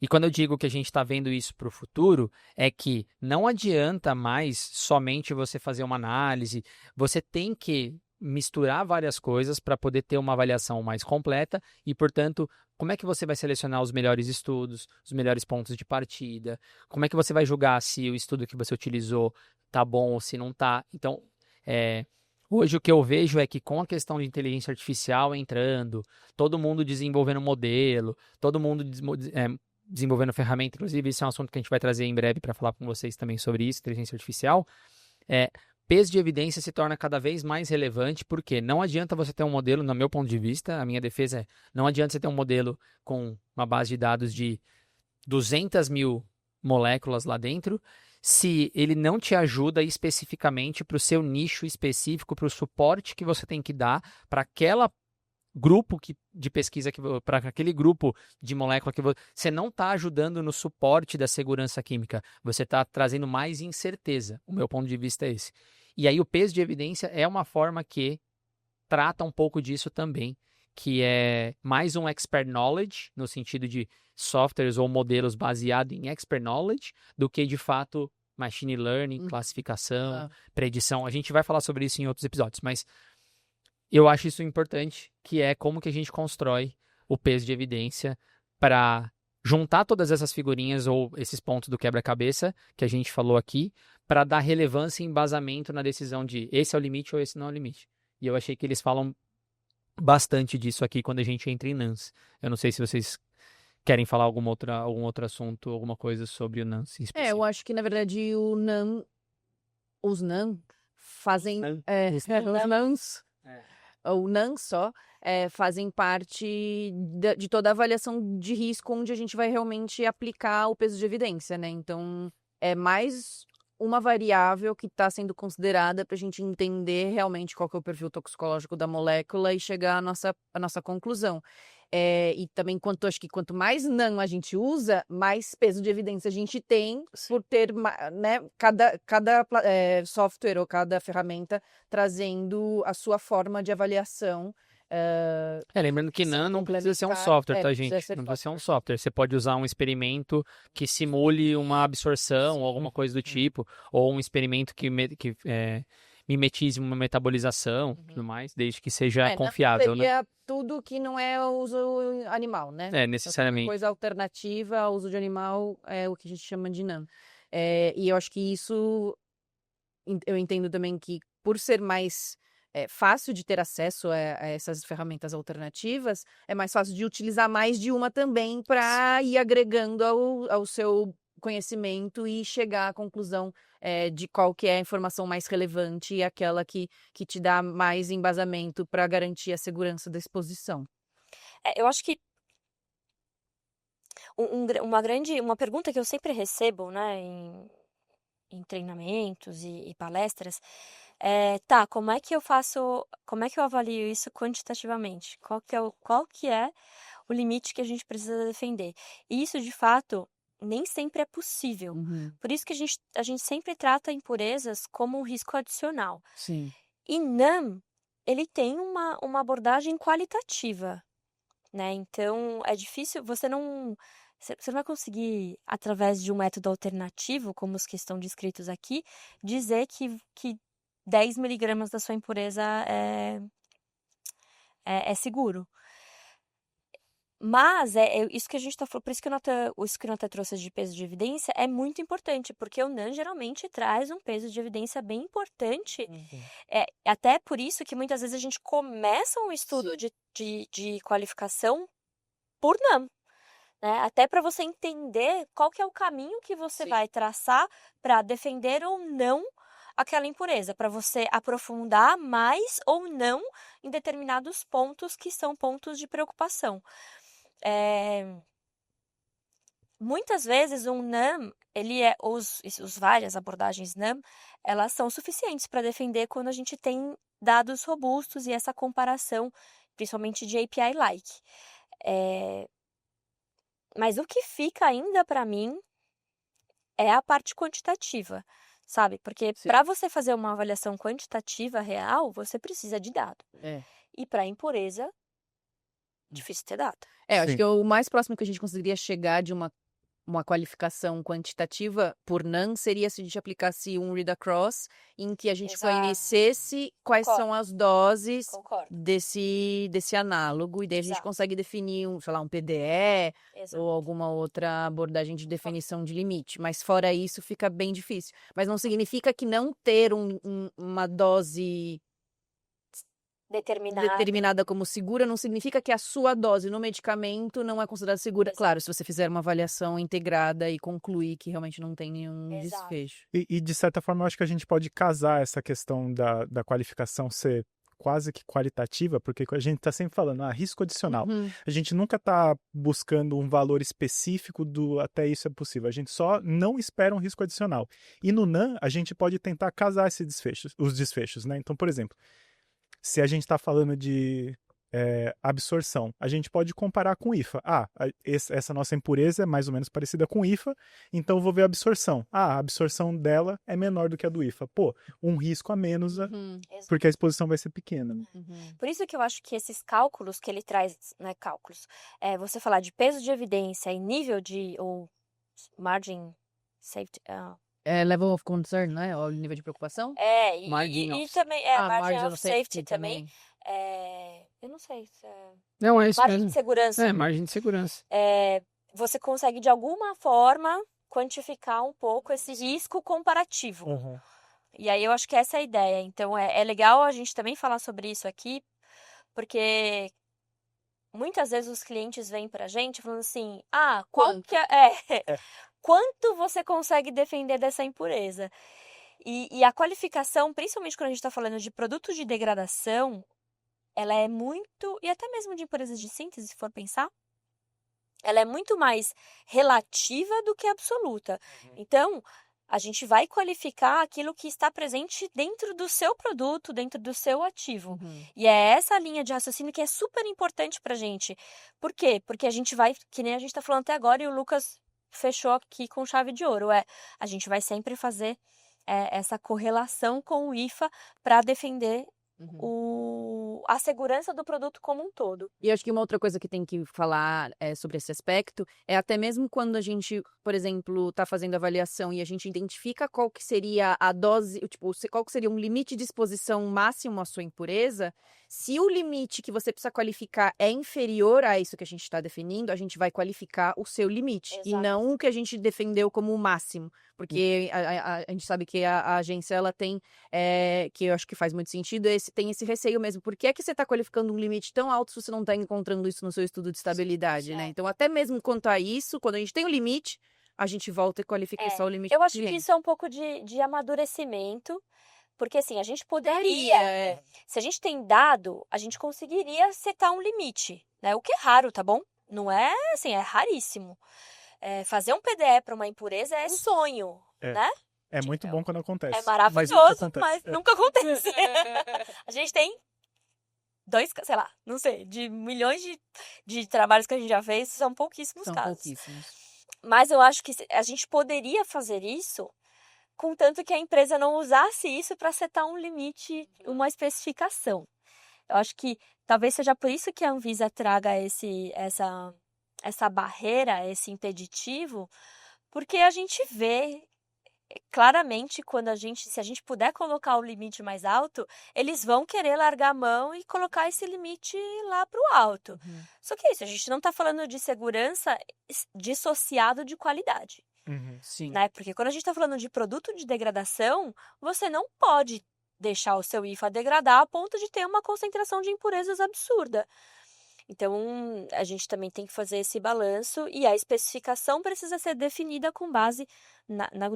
E quando eu digo que a gente está vendo isso para o futuro, é que não adianta mais somente você fazer uma análise, você tem que misturar várias coisas para poder ter uma avaliação mais completa e, portanto, como é que você vai selecionar os melhores estudos, os melhores pontos de partida, como é que você vai julgar se o estudo que você utilizou tá bom ou se não tá. Então, hoje o que eu vejo é que com a questão de inteligência artificial entrando, todo mundo desenvolvendo modelo, todo mundo desenvolvendo ferramenta, inclusive isso é um assunto que a gente vai trazer em breve para falar com vocês também sobre isso, inteligência artificial, peso de evidência se torna cada vez mais relevante, porque não adianta você ter um modelo, no meu ponto de vista, a minha defesa não adianta você ter um modelo com uma base de dados de 200 mil moléculas lá dentro, se ele não te ajuda especificamente para o seu nicho específico, para o suporte que você tem que dar para aquela grupo de pesquisa, para aquele grupo de molécula que você não está ajudando no suporte da segurança química, você está trazendo mais incerteza. O meu ponto de vista é esse. E aí o peso de evidência é uma forma que trata um pouco disso também, que é mais um expert knowledge, no sentido de softwares ou modelos baseados em expert knowledge, do que de fato machine learning, classificação, predição. A gente vai falar sobre isso em outros episódios, mas eu acho isso importante, que é como que a gente constrói o peso de evidência para juntar todas essas figurinhas ou esses pontos do quebra-cabeça que a gente falou aqui, para dar relevância e embasamento na decisão de esse é o limite ou esse não é o limite. E eu achei que eles falam bastante disso aqui quando a gente entra em NANS. Eu não sei se vocês querem falar algum outro assunto, alguma coisa sobre o NANS em Eu específico. acho que, na verdade, os NAN fazem... NAN. Os NANs, É. ou NAN só, fazem parte de toda a avaliação de risco, onde a gente vai realmente aplicar o peso de evidência, né? Então, é mais uma variável que está sendo considerada para a gente entender realmente qual que é o perfil toxicológico da molécula e chegar à nossa conclusão. E também, acho que quanto mais NAN a gente usa, mais peso de evidência a gente tem por ter, né, cada software ou cada ferramenta trazendo a sua forma de avaliação. Lembrando que NAN não precisa ser um complementar. software, tá, Não gente? precisa ser Não precisa ser um software. software. Você pode usar um experimento que simule uma absorção ou alguma coisa do tipo, ou um experimento que mimetize uma metabolização, tudo mais, desde que seja confiável, né? Seria tudo que não é uso animal, né? Necessariamente. Coisa alternativa ao uso de animal é o que a gente chama de NAN. E eu acho que isso, eu entendo também que por ser mais fácil de ter acesso a essas ferramentas alternativas, é mais fácil de utilizar mais de uma também para ir agregando ao seu conhecimento e chegar à conclusão de qual que é a informação mais relevante e aquela que te dá mais embasamento para garantir a segurança da exposição. Eu acho que uma pergunta que eu sempre recebo, né, em treinamentos e palestras como é que eu avalio isso quantitativamente? Qual que é o limite que a gente precisa defender? E isso, de fato, nem sempre é possível. Por isso que a gente sempre trata impurezas como um risco adicional. Sim. E NAM, ele tem uma abordagem qualitativa, né? Então, é difícil, você não vai conseguir, através de um método alternativo, como os que estão descritos aqui, dizer que 10 miligramas da sua impureza é seguro. Mas isso que a gente está falando, por isso que o Natan trouxe de peso de evidência é muito importante, porque o NAN geralmente traz um peso de evidência bem importante. Até por isso que muitas vezes a gente começa um estudo de qualificação por NAM. Né? Até para você entender qual que é o caminho que você vai traçar para defender ou não aquela impureza, para você aprofundar mais ou não em determinados pontos que são pontos de preocupação. Muitas vezes um NAM, várias abordagens NAM, elas são suficientes para defender quando a gente tem dados robustos e essa comparação, principalmente de API-like. Mas o que fica ainda para mim é a parte quantitativa, sabe? Porque para você fazer uma avaliação quantitativa real, você precisa de dado. E para impureza, difícil ter dado. Acho que o mais próximo que a gente conseguiria chegar de uma qualificação quantitativa por NAN seria se a gente aplicasse um read across em que a gente conhecesse quais são as doses desse análogo, e daí a gente consegue definir um PDE ou alguma outra abordagem de definição de limite. Mas fora isso fica bem difícil. Mas não significa que não ter uma dose determinada como segura não significa que a sua dose no medicamento não é considerada segura. Claro, se você fizer uma avaliação integrada e concluir que realmente não tem nenhum desfecho. E de certa forma, eu acho que a gente pode casar essa questão da qualificação ser quase que qualitativa, porque a gente está sempre falando, risco adicional. A gente nunca está buscando um valor específico do até isso é possível. A gente só não espera um risco adicional. E no NAN, a gente pode tentar casar os desfechos, né? Então, por exemplo, se a gente está falando de absorção, a gente pode comparar com IFA. Essa nossa impureza é mais ou menos parecida com IFA, então eu vou ver a absorção. A absorção dela é menor do que a do IFA. Um risco a menos, porque a exposição vai ser pequena. Por isso que eu acho que esses cálculos que ele traz, né, você falar de peso de evidência e nível ou margin safety... level of concern, né? O nível de preocupação? E também margin of safety também. Eu não sei se Não, é isso margem mesmo. de segurança. Margem de segurança. Você consegue, de alguma forma, quantificar um pouco esse risco comparativo. Uhum. E aí eu acho que essa é a ideia. Então é legal a gente também falar sobre isso aqui, porque muitas vezes os clientes vêm pra gente falando assim, quanto você consegue defender dessa impureza? E a qualificação, principalmente quando a gente está falando de produtos de degradação, ela é muito, e até mesmo de impurezas de síntese, se for pensar, ela é muito mais relativa do que absoluta. Então, a gente vai qualificar aquilo que está presente dentro do seu produto, dentro do seu ativo. E é essa linha de raciocínio que é super importante pra gente. Por quê? Porque a gente vai, que nem a gente está falando até agora, e o Lucas fechou aqui com chave de ouro, a gente vai sempre fazer essa correlação com o IFA para defender a segurança do produto como um todo. E acho que uma outra coisa que tem que falar sobre esse aspecto é até mesmo quando a gente, por exemplo, está fazendo avaliação e a gente identifica qual que seria a dose, tipo, qual que seria um limite de exposição máximo à sua impureza, se o limite que você precisa qualificar é inferior a isso que a gente está definindo, a gente vai qualificar o seu limite. Exato. E não o que a gente defendeu como o máximo. Porque a gente sabe que a agência, ela tem, que eu acho que faz muito sentido, tem esse receio mesmo. Por que é que você está qualificando um limite tão alto se você não está encontrando isso no seu estudo de estabilidade, né? Então, até mesmo quanto a isso, quando a gente tem o limite, a gente volta e qualifica só o limite Eu do acho que cliente. isso é um pouco de amadurecimento, porque assim, a gente poderia, se a gente tem dado, a gente conseguiria setar um limite, né? O que é raro, tá bom? Não é assim, é raríssimo. Fazer um PDE para uma impureza é sonho, né? É muito bom quando acontece. É maravilhoso, Mas nunca mas acontece. nunca acontece. A gente tem sei lá, não sei, de milhões de trabalhos que a gente já fez, são pouquíssimos São casos. pouquíssimos. Mas eu acho que a gente poderia fazer isso, contanto que a empresa não usasse isso para setar um limite, uma especificação. Eu acho que talvez seja por isso que a Anvisa traga essa barreira, esse impeditivo, porque a gente vê claramente se a gente puder colocar o limite mais alto, eles vão querer largar a mão e colocar esse limite lá para o alto. Só que é isso, a gente não está falando de segurança dissociado de qualidade. Sim. Né? Porque quando a gente está falando de produto de degradação, você não pode deixar o seu IFA degradar a ponto de ter uma concentração de impurezas absurda. Então, a gente também tem que fazer esse balanço e a especificação precisa ser definida com base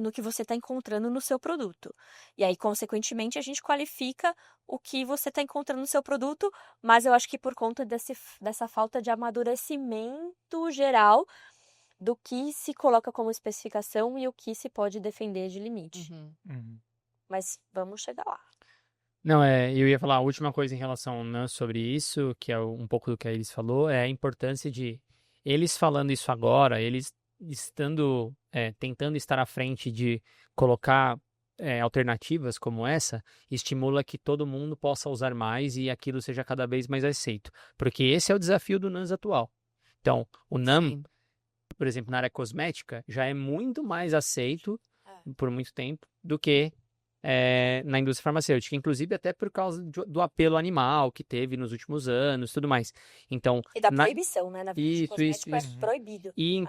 no que você está encontrando no seu produto. E aí, consequentemente, a gente qualifica o que você está encontrando no seu produto, mas eu acho que por conta dessa falta de amadurecimento geral do que se coloca como especificação e o que se pode defender de limite. Mas vamos chegar lá. Não, eu ia falar a última coisa em relação, né, sobre isso, que é um pouco do que a Elis falou, é a importância de eles falando isso agora, eles tentando estar à frente de colocar alternativas como essa, estimula que todo mundo possa usar mais e aquilo seja cada vez mais aceito. Porque esse é o desafio do NANS atual. Então, o NAM, por exemplo, na área cosmética, já é muito mais aceito por muito tempo do que na indústria farmacêutica, inclusive até por causa do apelo animal que teve nos últimos anos, tudo mais. Então, e da proibição, né? Na isso, cosmético é proibido. E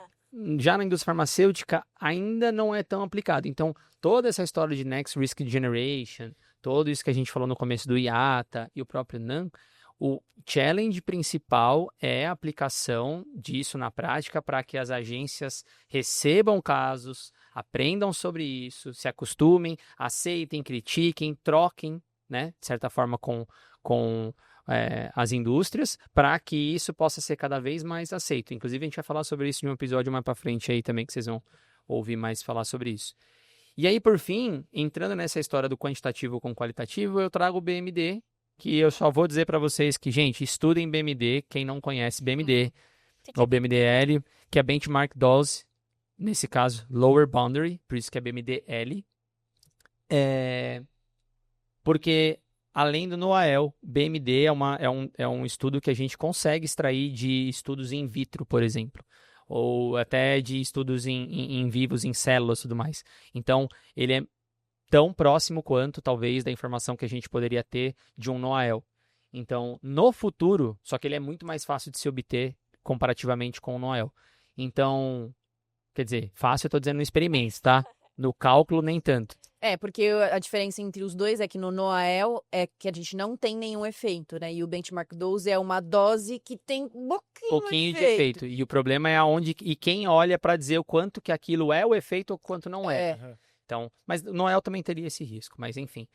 já na indústria farmacêutica ainda não é tão aplicado. Então, toda essa história de Next Risk Generation, tudo isso que a gente falou no começo do IATA e o próprio NAM, o challenge principal é a aplicação disso na prática para que as agências recebam casos, aprendam sobre isso, se acostumem, aceitem, critiquem, troquem, né, de certa forma com as indústrias, para que isso possa ser cada vez mais aceito. Inclusive, a gente vai falar sobre isso em um episódio mais para frente aí também, que vocês vão ouvir mais falar sobre isso. E aí, por fim, entrando nessa história do quantitativo com qualitativo, eu trago o BMD, que eu só vou dizer para vocês que, gente, estudem BMD, quem não conhece BMD, ou BMDL, que é Benchmark Dose, nesse caso, Lower Boundary, por isso que é BMDL. Porque, além do NOAEL, BMD é um estudo que a gente consegue extrair de estudos in vitro, por exemplo, ou até de estudos em vivos, em células e tudo mais. Então, ele é tão próximo quanto, talvez, da informação que a gente poderia ter de um NOAEL. Então, no futuro, só que ele é muito mais fácil de se obter comparativamente com o NOAEL. Então, Quer dizer, fácil eu tô dizendo no experimento, tá? No cálculo, nem tanto. Porque a diferença entre os dois é que no NOAEL é que a gente não tem nenhum efeito, né? E o benchmark dose é uma dose que tem um Pouquinho de efeito. E o problema é aonde e quem olha para dizer o quanto que aquilo é o efeito ou quanto não é. Então, mas o Noel também teria esse risco, mas enfim.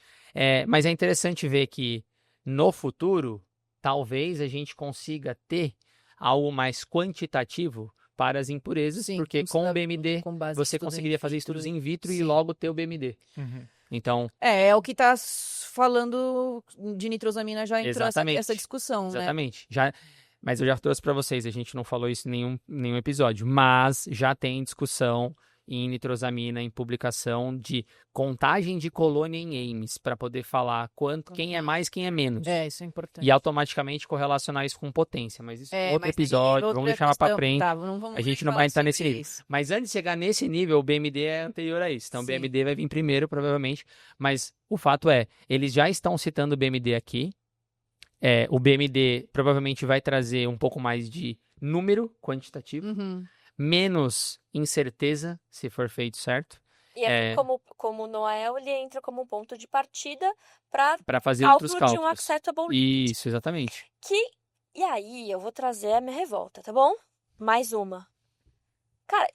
Mas é interessante ver que no futuro, talvez a gente consiga ter algo mais quantitativo para as impurezas, Sim, porque com o BMD com base em você estudo conseguiria in fazer vitro. estudos in vitro e Sim. logo ter o BMD. Então, É o que tá falando de nitrosamina, já entrou Exatamente. essa discussão, né? exatamente. Mas eu já trouxe para vocês, a gente não falou isso em nenhum episódio, mas já tem discussão em nitrosamina, em publicação de contagem de colônia em Ames, para poder falar quem é mais, quem é menos. Isso é importante. E automaticamente correlacionar isso com potência. Mas isso é outro mas tem episódio, outra vamos deixar para questão. frente. Tá, não vamos A gente não falar vai entrar sobre nesse nível. isso. Mas antes de chegar nesse nível, o BMD é anterior a isso. Então, o Sim. BMD vai vir primeiro, provavelmente. Mas o fato é, eles já estão citando o BMD aqui. O BMD provavelmente vai trazer um pouco mais de número quantitativo, menos incerteza, se for feito certo, E como o Noel, ele entra como ponto de partida para para fazer outros cálculo de um cálculos. acceptable limit. Isso, exatamente. E aí, eu vou trazer a minha revolta, tá bom? Mais uma. Cara,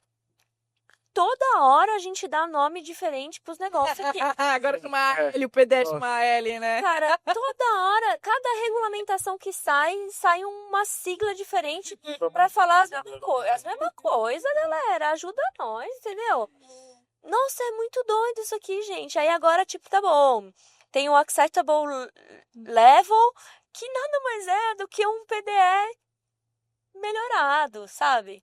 toda hora a gente dá nome diferente pros negócios aqui. Agora uma L, o PDF uma L, né? Cara, toda hora, cada regulamentação que sai uma sigla diferente pra falar as mesmas coisas, galera. Ajuda nós, entendeu? Nossa, é muito doido isso aqui, gente. Aí agora, tipo, tá bom. Tem o acceptable level, que nada mais é do que um PDE melhorado, sabe?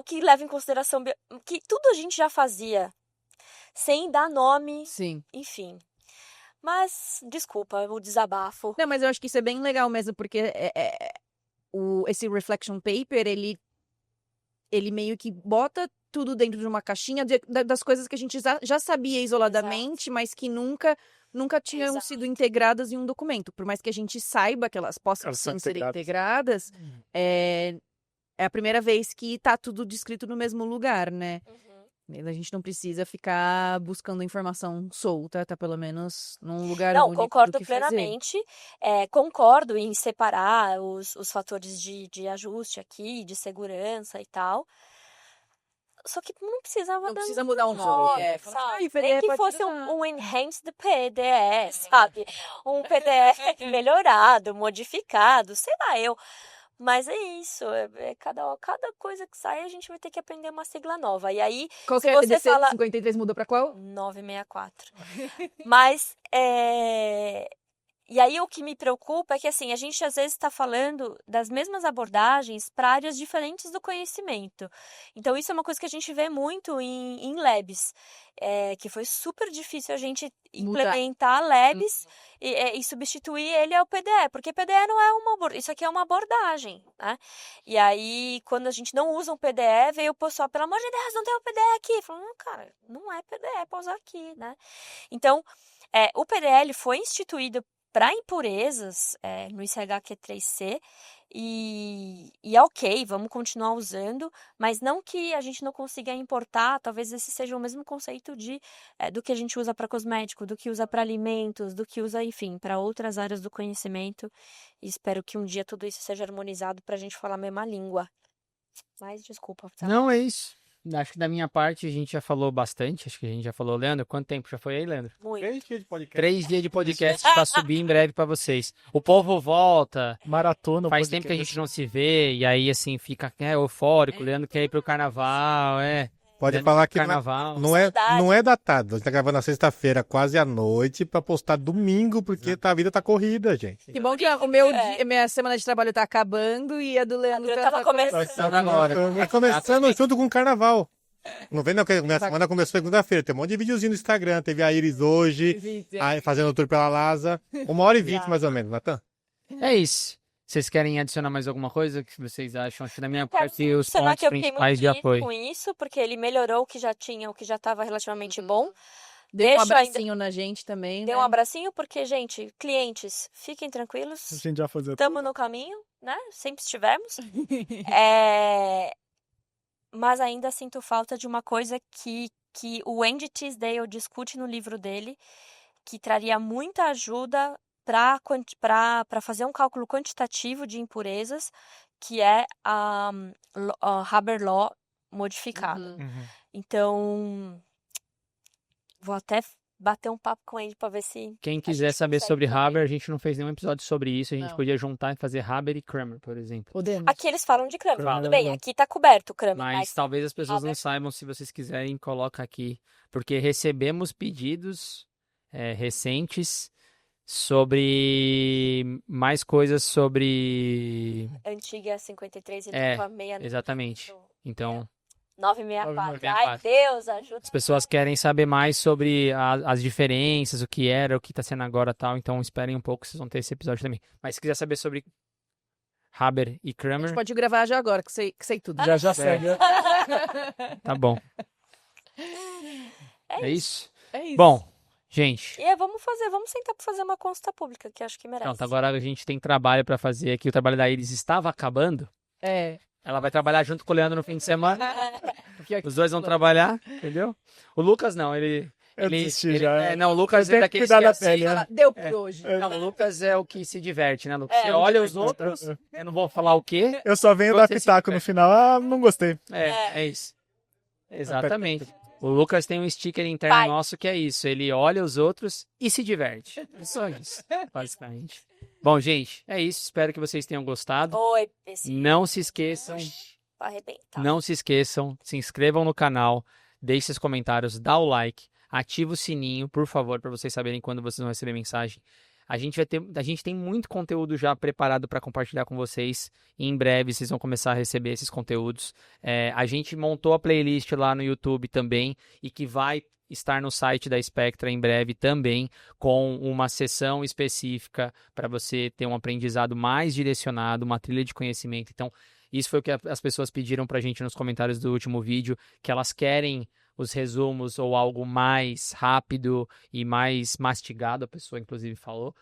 Que leva em consideração que tudo a gente já fazia, sem dar nome, Sim. enfim. Mas, desculpa, o desabafo. Não, mas eu acho que isso é bem legal mesmo, porque esse reflection paper, ele meio que bota tudo dentro de uma caixinha das coisas que a gente já sabia isoladamente, mas que nunca tinham sido integradas em um documento. Por mais que a gente saiba que elas possam ser integradas, é a primeira vez que tá tudo descrito no mesmo lugar, né? A gente não precisa ficar buscando informação solta, tá pelo menos num lugar único. Não, concordo plenamente. Concordo em separar os fatores de ajuste aqui, de segurança e tal. Só que não precisava Não precisa mudar um nome, sabe? Nem que fosse um enhanced PDE, sabe? Um PDF melhorado, modificado, sei lá eu. Mas é isso, cada coisa que sai a gente vai ter que aprender uma sigla nova. E aí, qual se você fala... 53 mudou pra qual? 964. Mas, E aí o que me preocupa é que assim, a gente às vezes está falando das mesmas abordagens para áreas diferentes do conhecimento. Então isso é uma coisa que a gente vê muito em labs, que foi super difícil a gente implementar labs e substituir ele ao PDE, porque PDE não é uma abordagem, isso aqui é uma abordagem, né? E aí quando a gente não usa um PDE, veio o pessoal, pelo amor de Deus, não tem o PDE aqui. Falando, cara, não é PDE para usar aqui, né? Então, o PDE foi instituído para impurezas no ICH-Q3C e ok, vamos continuar usando, mas não que a gente não consiga importar, talvez esse seja o mesmo conceito do que a gente usa para cosmético, do que usa para alimentos, do que usa, enfim, para outras áreas do conhecimento, e espero que um dia tudo isso seja harmonizado para a gente falar a mesma língua. Mas desculpa. Tá? Não, é isso. Acho que da minha parte a gente já falou bastante. Acho que a gente já falou, Leandro. Quanto tempo já foi aí, Leandro? Muito. 3 dias de podcast. 3 dias de podcast pra subir em breve pra vocês. O povo volta. Maratona. Faz tempo que a gente não se vê. E aí, assim, fica eufórico. O Leandro quer ir pro carnaval. Pode Leandro falar que carnaval. não é datado. A gente tá gravando na sexta-feira, quase à noite, pra postar domingo, porque a vida tá corrida, gente. Que bom que o meu minha semana de trabalho tá acabando e a do Leandro tava começando agora. Tá começando junto com o carnaval. Não vem não, porque minha semana começou segunda-feira. Tem um monte de videozinho no Instagram. Teve a Iris hoje, fazendo o tour pela Lasa. 1h20 mais ou menos, Natan. É isso. Vocês querem adicionar mais alguma coisa que vocês acham? Acho que da minha parte os Será pontos que eu fiquei principais de muito apoio. com isso, porque ele melhorou o que já tinha, o que já estava relativamente bom. Deu um abracinho na gente também. Deu um abracinho, porque, gente, clientes, fiquem tranquilos. A gente já fazia Estamos no caminho, né? Sempre estivemos. mas ainda sinto falta de uma coisa que o Andy Tisdale discute no livro dele, que traria muita ajuda para fazer um cálculo quantitativo de impurezas, que é a Haber Law modificada. Então, vou até bater um papo com ele para ver se Quem a quiser gente saber consegue sobre também. Haber, a gente não fez nenhum episódio sobre isso. A gente Não. podia juntar e fazer Haber e Kramer, por exemplo. Podemos. Aqui eles falam de Kramer. Kramer, Tudo bem, não. aqui tá coberto o Kramer, Mas mas talvez as pessoas não Haber- saibam. Se vocês quiserem, coloca aqui. Porque recebemos pedidos recentes sobre mais coisas sobre... antiga 53 ele É, tá com a 6 Exatamente. Então, 964. Ai, 964. Deus, ajuda. as pessoas querem saber mais sobre as diferenças, o que era, o que tá sendo agora e tal. Então, esperem um pouco, vocês vão ter esse episódio também. Mas se quiser saber sobre Haber e A Kramer, gente pode gravar já agora, que sei tudo. Já segue. tá bom. É É isso? É isso. Bom, gente... E vamos sentar pra fazer uma consulta pública, que acho que merece. Pronto, agora a gente tem trabalho pra fazer aqui. O trabalho da Iris estava acabando. É. Ela vai trabalhar junto com o Leandro no fim de semana. Porque Os dois vão trabalhar, entendeu? O Lucas não, ele... Eu ele, desisti ele- já. não, o Lucas Tem é que daqueles cuidar que da assiste. pele, né? Deu por hoje. Não, o Lucas é o que se diverte, né, Lucas? É, Você o olha os outros, eu não vou falar o quê. Eu só venho dar Você se pitaco no diverte. final. Ah, não gostei. É isso. Exatamente. O Lucas tem um sticker interno Pai. nosso que é isso. Ele olha os outros e se diverte. É só isso, basicamente. Bom, gente, é isso. Espero que vocês tenham gostado. Oi, esse Não se esqueçam, vai arrebentar. não se esqueçam, se inscrevam no canal, deixem seus comentários, dá o like, ativa o sininho, por favor, para vocês saberem quando vocês vão receber mensagem. A gente tem muito conteúdo já preparado para compartilhar com vocês. E em breve vocês vão começar a receber esses conteúdos. A gente montou a playlist lá no YouTube também e que vai estar no site da Spectra em breve também, com uma sessão específica para você ter um aprendizado mais direcionado, uma trilha de conhecimento. Então, isso foi o que as pessoas pediram para a gente nos comentários do último vídeo, que elas querem os resumos ou algo mais rápido e mais mastigado, a pessoa inclusive falou.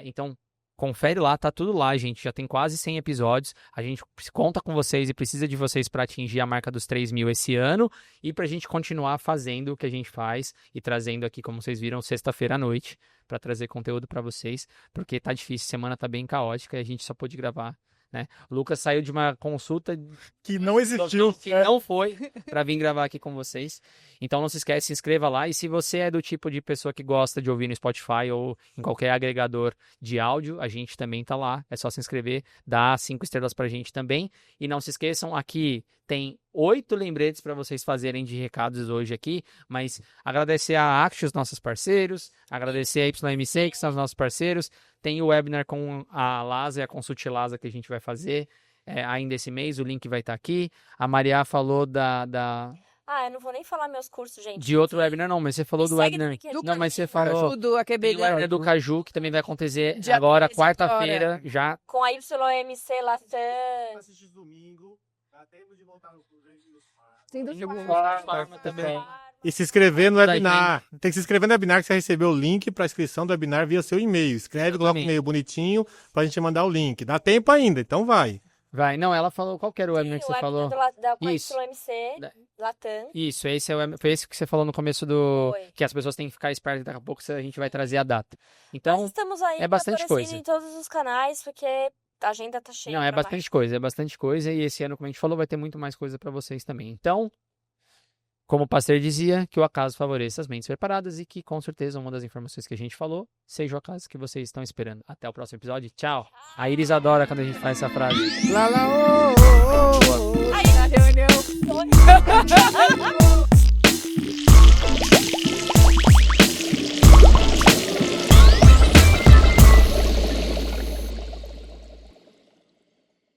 Então, confere lá, tá tudo lá, gente. Já tem quase 100 episódios. A gente conta com vocês e precisa de vocês para atingir a marca dos 3.000 esse ano e pra gente continuar fazendo o que a gente faz e trazendo aqui, como vocês viram, sexta-feira à noite para trazer conteúdo para vocês, porque tá difícil, a semana tá bem caótica e a gente só pôde gravar, né? O Lucas saiu de uma consulta Que não existiu. que não foi para vir gravar aqui com vocês. Então não se esquece, se inscreva lá. E se você é do tipo de pessoa que gosta de ouvir no Spotify ou em qualquer agregador de áudio, a gente também tá lá. É só se inscrever, dá 5 estrelas pra gente também. E não se esqueçam, aqui tem 8 lembretes para vocês fazerem de recados hoje aqui, mas agradecer a Axios, nossos parceiros, agradecer a YMC, que são os nossos parceiros. Tem o webinar com a Lasa e a Consult Lasa que a gente vai fazer ainda esse mês, o link vai estar aqui. A Maria falou Eu não vou nem falar meus cursos, gente. de outro webinar, não, mas você falou do Segue no webinar. LinkedIn. Não, mas você falou Tudo, a tem QB o webinar do Caju, que também vai acontecer Dia agora, 13 quarta-feira, já. Com a YMC Latam. Assiste domingo. Dá tempo de voltar no clube. Também. E se inscrever no Tá, webinar. Tem que se inscrever no webinar que você recebeu o link para inscrição do webinar via seu e-mail. Escreve, coloca o Exatamente. e-mail bonitinho pra gente mandar o link. Dá tempo ainda, então vai. Vai, não, ela falou, qual que era o webinar que você falou? Com a Isso. YMC Da- Latam. Isso, foi esse que você falou no começo do... Foi. Que as pessoas têm que ficar espertas, daqui a pouco a gente vai trazer a data. Nós Então, estamos aí é bastante aparecendo coisa. em todos os canais, porque a agenda tá cheia. não, é pra bastante coisa, e esse ano, como a gente falou, vai ter muito mais coisa pra vocês também. Então, como o Pasteur dizia, que o acaso favoreça as mentes preparadas e que, com certeza, uma das informações que a gente falou seja o acaso que vocês estão esperando. Até o próximo episódio. Tchau. A Iris adora quando a gente faz essa frase. Lá, lá, ô, ô, ô, ô. mais. Ai, reunião.